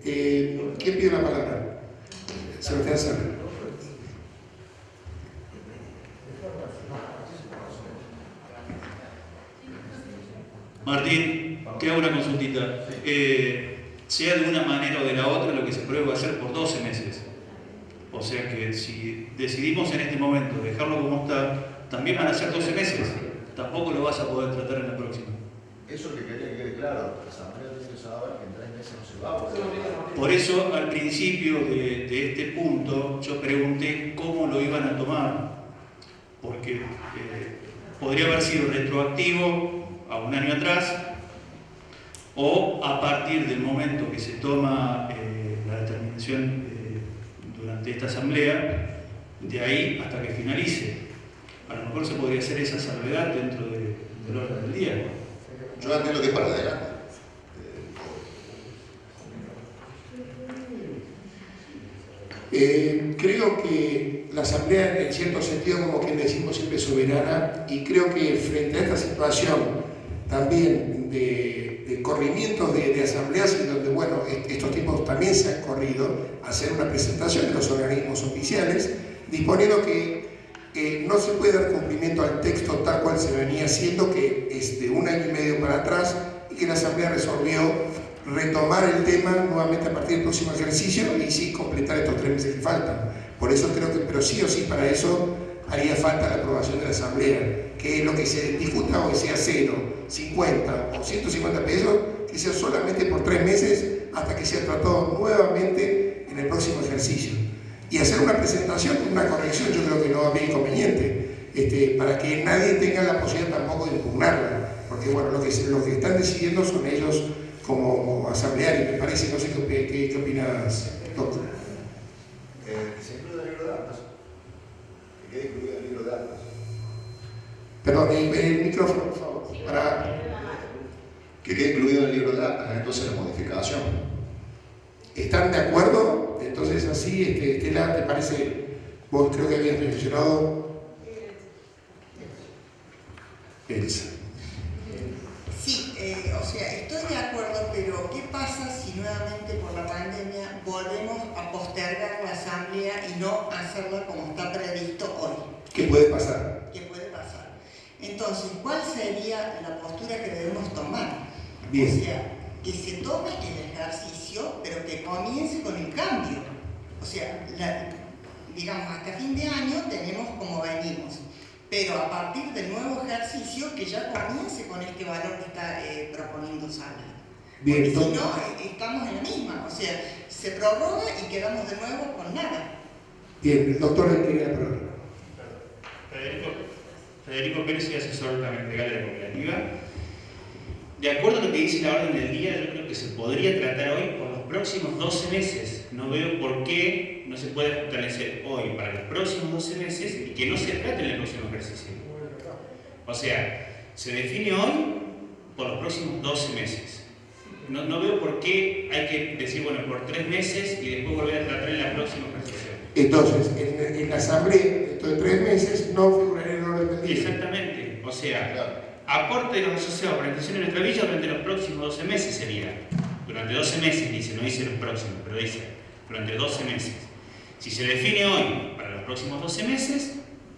¿quién pide la palabra? Sebastián Sala. Martín, te hago una consultita. Sea de una manera o de la otra, lo que se prueba va a ser por 12 meses. O sea que si decidimos en este momento dejarlo como está, también van a ser 12 meses. Tampoco lo vas a poder tratar en la próxima. Eso es lo que quería que quede claro. La Asamblea tiene que saber que en 3 meses no se va a poder. Por eso, al principio de este punto, yo pregunté cómo lo iban a tomar. Porque podría haber sido retroactivo a un año atrás, o a partir del momento que se toma la determinación durante esta asamblea, de ahí hasta que finalice. A lo mejor se podría hacer esa salvedad dentro del orden del día. Yo entiendo que es para adelante. Creo que la Asamblea, en cierto sentido, como que decimos siempre, soberana, y creo que frente a esta situación también de corrimientos de asambleas, en donde, bueno, estos tipos también se han corrido, hacer una presentación de los organismos oficiales, disponiendo que no se puede dar cumplimiento al texto tal cual se venía haciendo, que es de 1 año y medio para atrás, y que la Asamblea resolvió retomar el tema nuevamente a partir del próximo ejercicio y sí completar estos 3 meses que faltan. Por eso creo que, pero sí o sí, para eso haría falta la aprobación de la Asamblea, que lo que se discuta hoy sea 0, 50 o 150 pesos, que sea solamente por 3 meses hasta que sea tratado nuevamente en el próximo ejercicio. Y hacer una presentación, una corrección, yo creo que no va a haber inconveniente, para que nadie tenga la posibilidad tampoco de impugnarla, porque bueno, lo que están decidiendo son ellos como asamblearios, me parece. No sé qué opinas, doctor. Que se incluya el libro de actas, que quede incluido de actas. Perdón, el micrófono, por favor. Que quede incluido en el libro de actas, entonces la modificación. ¿Están de acuerdo? Entonces así, Estela, ¿te parece? Vos creo que habías mencionado... Elsa. Sí, o sea, estoy de acuerdo, pero ¿qué pasa si nuevamente por la pandemia volvemos a postergar la asamblea y no hacerla como está previsto hoy? ¿Qué puede pasar? ¿Qué puede pasar? Entonces, ¿cuál sería la postura que debemos tomar? Bien. O sea, que se tome el ejercicio, pero que comience con el cambio. O sea, digamos, hasta fin de año tenemos como venimos. Pero a partir del nuevo ejercicio que ya comience con este valor que está proponiendo Sala. Bien, porque si no, estamos en la misma, o sea, se prorroga y quedamos de nuevo con nada. Bien, el doctor le quería preguntar. Federico Pérez, soy asesor legal de la cooperativa. De acuerdo a lo que dice la orden del día, yo creo que se podría tratar hoy por los próximos 12 meses. No veo por qué no se puede fortalecer hoy para los próximos 12 meses y que no se trate en el próximo ejercicio. O sea, se define hoy por los próximos 12 meses. No veo por qué hay que decir, bueno, por 3 meses y después volver a tratar en la próxima ejercicio. Entonces, en la asamblea, dentro de 3 meses, no figuraría en el orden del día. Exactamente. O sea, aporte de los asociados para la institución de nuestra villa durante los próximos 12 meses sería. Durante 12 meses, dice, no dice los próximos, pero dice durante 12 meses. Si se define hoy para los próximos 12 meses,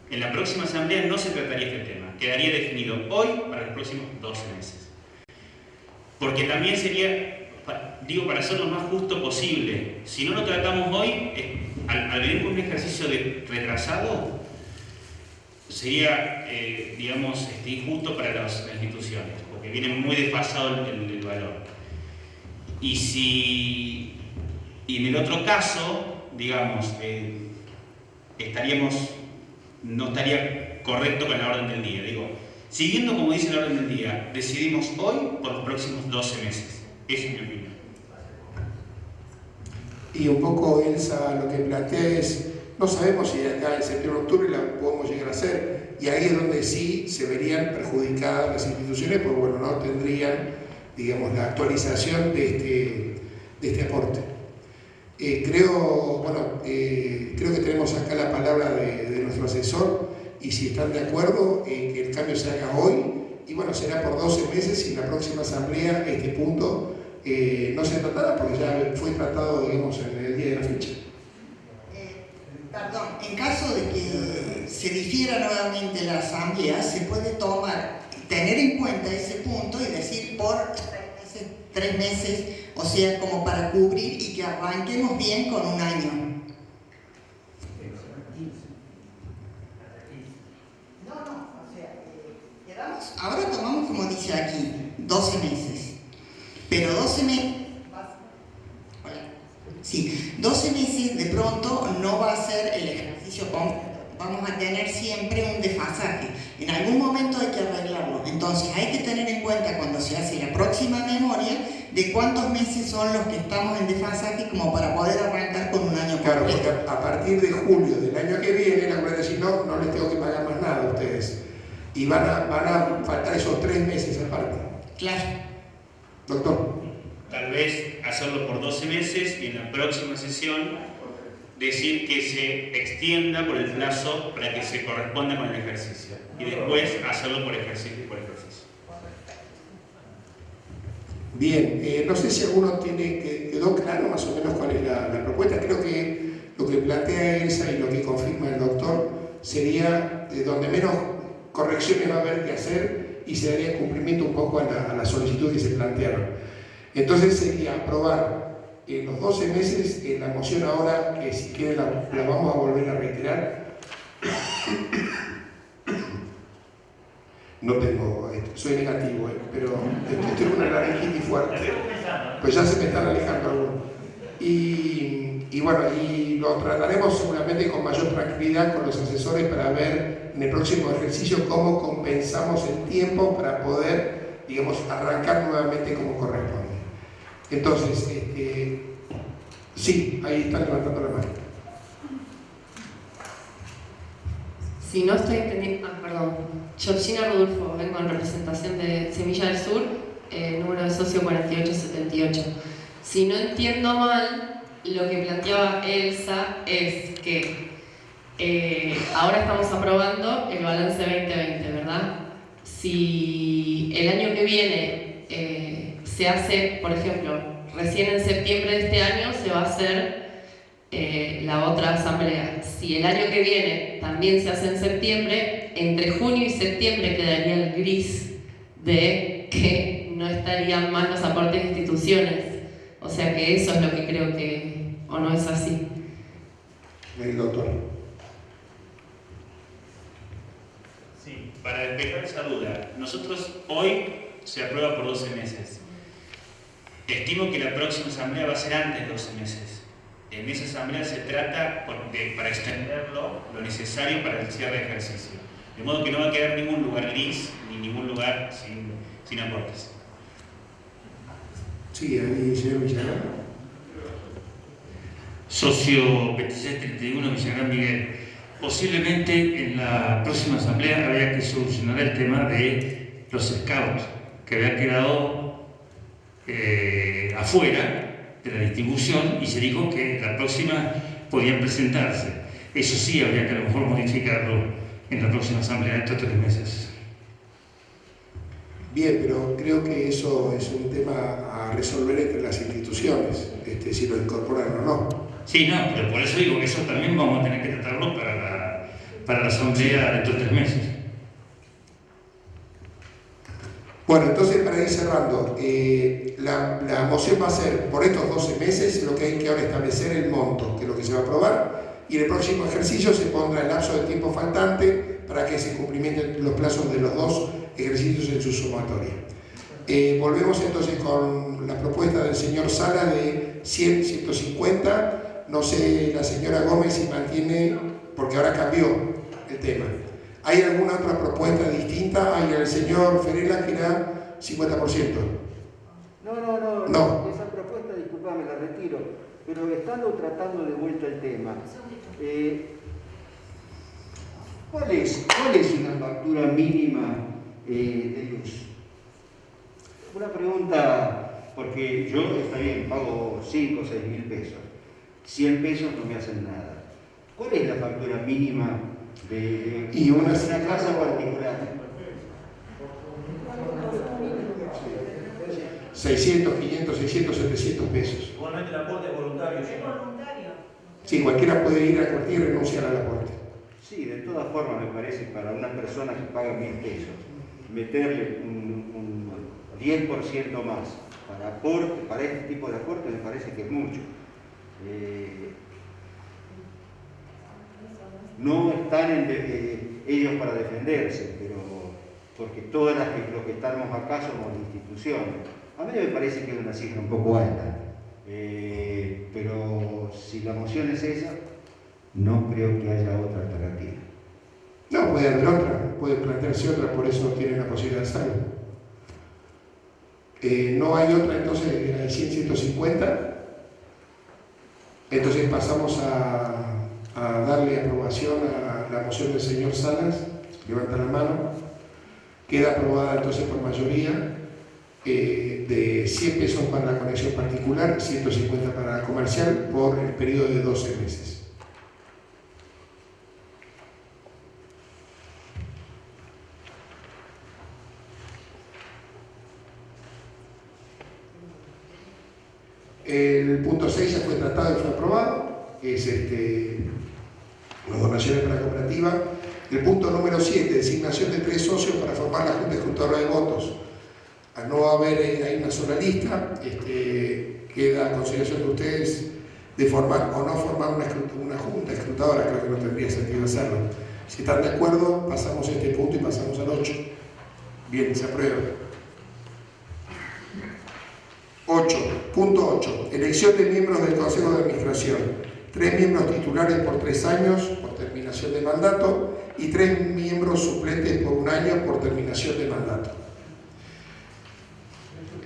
en la próxima asamblea no se trataría este tema. Quedaría definido hoy para los próximos 12 meses. Porque también sería, digo, para ser lo más justo posible, si no lo tratamos hoy, al venir con un ejercicio retrasado, sería, digamos, injusto para las instituciones, porque viene muy desfasado el valor. Y en el otro caso, digamos, no estaría correcto con la orden del día. Digo, siguiendo como dice la orden del día, decidimos hoy por los próximos 12 meses. Esa es mi opinión. Y un poco Elsa lo que plantea es, no sabemos si acá el septiembre de octubre la podemos llegar a hacer, y ahí es donde sí se verían perjudicadas las instituciones, porque bueno, no tendrían, digamos, la actualización de este aporte. Creo que tenemos acá la palabra de nuestro asesor, y si están de acuerdo, que el cambio se haga hoy, y bueno, será por 12 meses, y en la próxima asamblea este punto no se tratará, porque ya fue tratado, digamos, en el día de la fecha. Perdón, en caso de que se difiera nuevamente la asamblea, se puede tener en cuenta ese punto y decir por 3 meses, o sea, como para cubrir y que arranquemos bien con un año. Ahora tomamos, como dice aquí, 12 meses. Pero 12 meses... Sí, 12 meses de pronto no va a ser el ejercicio completo. Vamos a tener siempre un desfasaje. En algún momento hay que arreglarlo. Entonces hay que tener en cuenta cuando se hace la próxima memoria de cuántos meses son los que estamos en desfasaje como para poder arrancar con un año Claro, completo. porque a partir de julio del año que viene, la van a decir, no les tengo que pagar más nada a ustedes. Y van a faltar esos 3 meses aparte. Claro. Doctor. Tal vez hacerlo por 12 meses y en la próxima sesión decir que se extienda por el plazo para que se corresponda con el ejercicio y después hacerlo por ejercicio y por ejercicio. Bien, no sé si alguno quedó claro más o menos cuál es la propuesta. Creo que lo que plantea Elsa y lo que confirma el doctor sería donde menos correcciones va a haber que hacer y se daría cumplimiento un poco a la solicitud que se plantearon. Entonces sería aprobar en los 12 meses la moción ahora, que si quieren la vamos a volver a reiterar. No tengo, soy negativo, pero estoy con una laringitis fuerte. Pues ya se me están alejando algunos. Y bueno, y lo trataremos seguramente con mayor tranquilidad con los asesores para ver en el próximo ejercicio cómo compensamos el tiempo para poder, digamos, arrancar nuevamente como corresponde. Entonces, sí, ahí están levantando la mano. Si no estoy entendiendo... perdón. Georgina Rodulfo, vengo en representación de Semilla del Sur, número de socio 4878. Si no entiendo mal, lo que planteaba Elsa es que ahora estamos aprobando el balance 2020, ¿verdad? Si el año que viene se hace, por ejemplo, recién en septiembre de este año se va a hacer la otra asamblea. Si el año que viene también se hace en septiembre, entre junio y septiembre quedaría el gris de que no estarían más los aportes de instituciones. O sea que eso es lo que creo que, o no es así. El doctor. Sí, para despejar esa duda, nosotros hoy se aprueba por 12 meses. Estimo que la próxima asamblea va a ser antes de 12 meses. En esa asamblea se trata para extenderlo lo necesario para el cierre de ejercicio. De modo que no va a quedar ningún lugar gris ni ningún lugar sin aportes. Sí, ahí, señor Villagrán. Socio 2631 Villagrán Miguel. Posiblemente en la próxima asamblea habría que solucionar el tema de los scouts, que había quedado afuera de la distribución y se dijo que la próxima podían presentarse. Eso sí habría que a lo mejor modificarlo en la próxima asamblea de estos 3 meses. Bien, pero creo que eso es un tema a resolver entre las instituciones, si lo incorporan o no. Sí, no, pero por eso digo que eso también vamos a tener que tratarlo para la asamblea de estos 3 meses. Bueno, entonces para ir cerrando, la moción va a ser por estos 12 meses, lo que hay que ahora establecer el monto, que es lo que se va a aprobar, y en el próximo ejercicio se pondrá el lapso de tiempo faltante para que se cumplimenten los plazos de los 2 ejercicios en su sumatoria. Volvemos entonces con la propuesta del señor Sala de 100, 150, no sé la señora Gómez si mantiene, porque ahora cambió el tema. ¿Hay alguna otra propuesta distinta? ¿Hay el señor Ferela que era 50%? No. Esa propuesta, disculpame, la retiro. Pero estando tratando de vuelta el tema, ¿cuál es una factura mínima de luz? Una pregunta, porque yo, está bien, pago 5 o 6 mil pesos. 100 pesos no me hacen nada. ¿Cuál es la factura mínima de una casa particular? 600, 500, 600, 700 pesos. Igualmente el aporte es voluntario. Sí, cualquiera puede ir a cualquier y renunciar al aporte. Sí, de todas formas me parece para una persona que paga 1000 pesos, meterle un 10% más para este tipo de aporte me parece que es mucho. No están ellos para defenderse, pero porque todas los que estamos acá somos instituciones. A mí me parece que es una cifra un poco alta, pero si la moción es esa, no creo que haya otra alternativa. No, puede haber otra, puede plantearse otra, por eso tienen la posibilidad de hacerlo. No hay otra, entonces, de la de 100, 150. Entonces pasamos a darle aprobación a la moción del señor Salas. Levanta la mano. Queda aprobada entonces por mayoría de 100 pesos para la conexión particular, 150 para la comercial por el periodo de 12 meses. El punto 6 ya fue tratado y fue aprobado, es las donaciones para la cooperativa. El punto número 7, designación de 3 socios para formar la Junta Ejecutora de Votos. Al no haber hay una sola lista, queda a consideración de ustedes de formar o no formar una Junta Ejecutora, creo que no tendría sentido hacerlo. Si están de acuerdo, pasamos este punto y pasamos al 8. Bien, se aprueba. 8. Elección de miembros del Consejo de Administración. 3 miembros titulares por 3 años por terminación de mandato y 3 miembros suplentes por 1 año por terminación de mandato.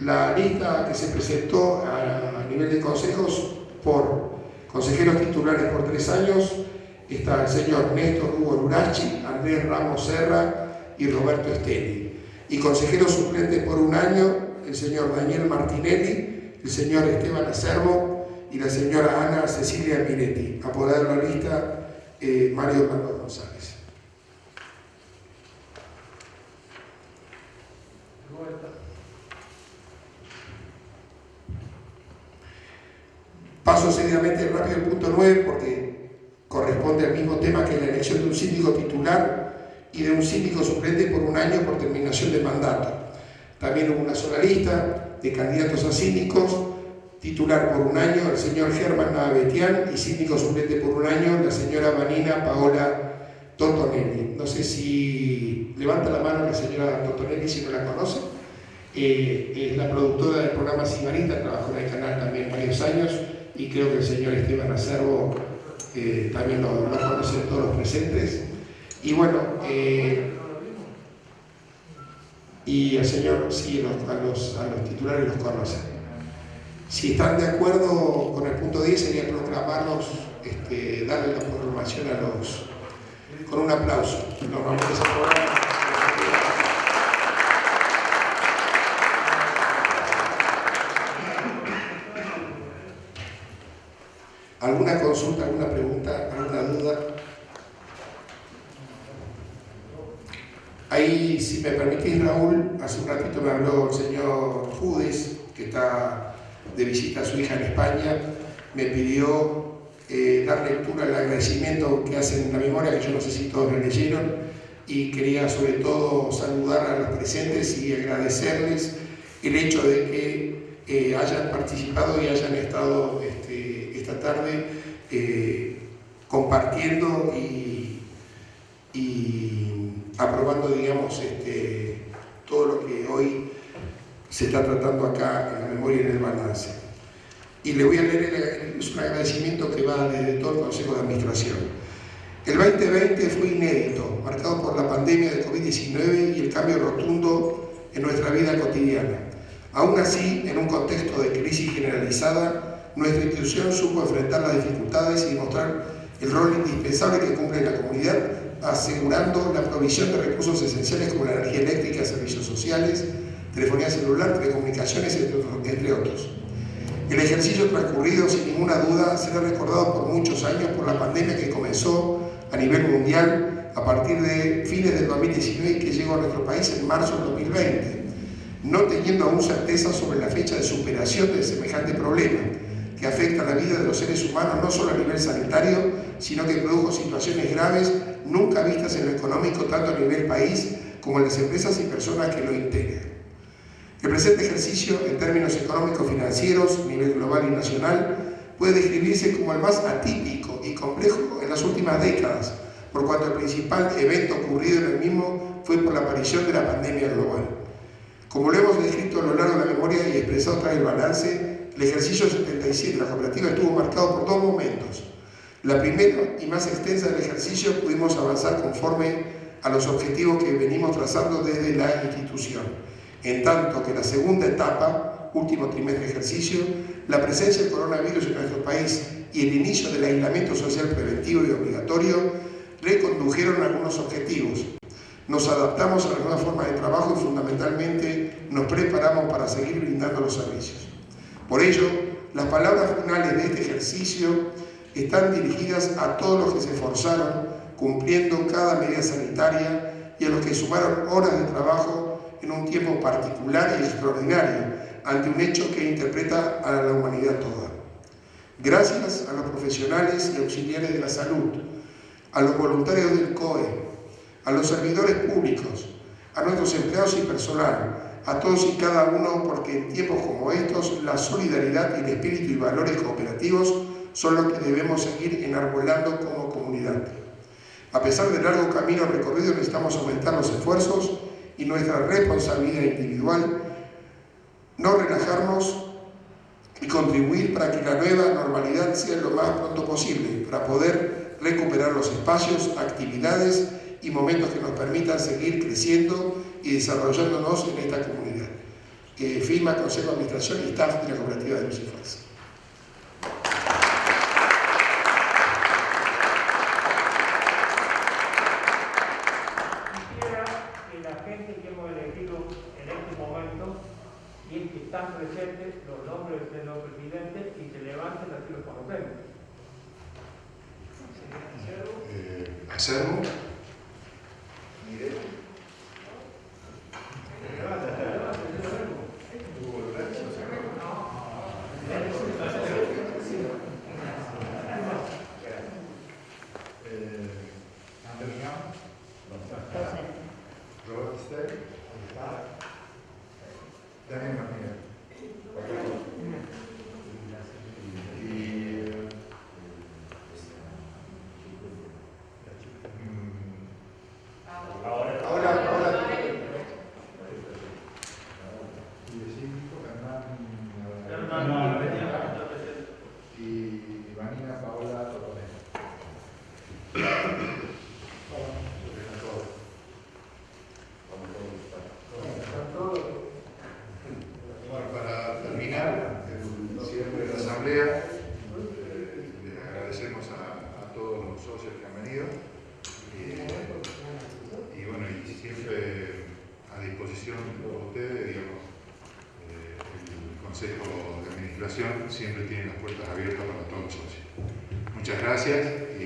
La lista que se presentó a nivel de consejos por consejeros titulares por 3 años está el señor Néstor Hugo Lurachi, Andrés Ramos Serra y Roberto Esteli. Y consejeros suplentes por un año, el señor Daniel Martinelli, el señor Esteban Acerbo y la señora Ana Cecilia Miretti. Apodado en la lista, Mario Orlando González. Paso seriamente rápido al punto 9 porque corresponde al mismo tema que la elección de un síndico titular y de un síndico suplente por un año por terminación de mandato. También hubo una sola lista de candidatos a síndicos, titular por un año el señor Germán Navetian y síndico suplente por un año la señora Vanina Paola Totonelli. No sé si levanta la mano la señora Totonelli si no la conoce. Es la productora del programa Sibarita, trabajó en el canal también varios años y creo que el señor Esteban Acerbo también lo conocen todos los presentes. Y bueno, y el señor, sí, a los titulares los conocen. Si están de acuerdo con el punto 10, sería proclamarlos, darle la proclamación a los, con un aplauso. Normalmente se programa. ¿Alguna consulta, alguna pregunta, alguna duda? Ahí, si me permitís, Raúl, hace un ratito me habló el señor Judes, que está de visita a su hija en España, me pidió dar lectura al agradecimiento que hacen en la memoria, que yo no sé si todos lo leyeron, y quería sobre todo saludar a los presentes y agradecerles el hecho de que hayan participado y hayan estado esta tarde compartiendo y aprobando, digamos, todo lo que hoy se está tratando acá en la memoria y en el balance. Y le voy a leer un agradecimiento que va desde todo el Consejo de Administración. El 2020 fue inédito, marcado por la pandemia de COVID-19 y el cambio rotundo en nuestra vida cotidiana. Aún así, en un contexto de crisis generalizada, nuestra institución supo enfrentar las dificultades y demostrar el rol indispensable que cumple en la comunidad, asegurando la provisión de recursos esenciales como la energía eléctrica, servicios sociales, telefonía celular, telecomunicaciones, entre otros. El ejercicio transcurrido, sin ninguna duda, será recordado por muchos años por la pandemia que comenzó a nivel mundial a partir de fines del 2019 y que llegó a nuestro país en marzo del 2020, no teniendo aún certeza sobre la fecha de superación de semejante problema, que afecta a la vida de los seres humanos no solo a nivel sanitario, sino que produjo situaciones graves nunca vistas en lo económico tanto a nivel país como en las empresas y personas que lo integran. El presente ejercicio, en términos económico-financieros, a nivel global y nacional, puede describirse como el más atípico y complejo en las últimas décadas, por cuanto el principal evento ocurrido en el mismo fue por la aparición de la pandemia global. Como lo hemos descrito a lo largo de la memoria y expresado tras el balance, el ejercicio 77 de la cooperativa estuvo marcado por dos momentos. La primera y más extensa del ejercicio pudimos avanzar conforme a los objetivos que venimos trazando desde la institución. En tanto que la segunda etapa, último trimestre de ejercicio, la presencia del coronavirus en nuestro país y el inicio del aislamiento social preventivo y obligatorio recondujeron algunos objetivos. Nos adaptamos a la nueva forma de trabajo y fundamentalmente nos preparamos para seguir brindando los servicios. Por ello, las palabras finales de este ejercicio están dirigidas a todos los que se esforzaron cumpliendo cada medida sanitaria y a los que sumaron horas de trabajo en un tiempo particular y extraordinario ante un hecho que interpreta a la humanidad toda. Gracias a los profesionales y auxiliares de la salud, a los voluntarios del COE, a los servidores públicos, a nuestros empleados y personal, a todos y cada uno, porque en tiempos como estos la solidaridad y el espíritu y valores cooperativos son los que debemos seguir enarbolando como comunidad. A pesar del largo camino recorrido, necesitamos aumentar los esfuerzos y nuestra responsabilidad individual, no relajarnos y contribuir para que la nueva normalidad sea lo más pronto posible, para poder recuperar los espacios, actividades y momentos que nos permitan seguir creciendo y desarrollándonos en esta comunidad. Firma Consejo de Administración y Staff de la Cooperativa de Luz y Fuerza. del nuevo presidente y que levanten así los conocemos. Acervo. Robert Steg. Daniel Martínez. Y Vanina Paola Toronel. Bueno, para terminar el cierre de la asamblea, les agradecemos a todos los socios que han venido y bueno, y siempre a disposición de todos ustedes, digamos, el Consejo de Administración siempre tiene las puertas abiertas para todos los socios. Muchas gracias.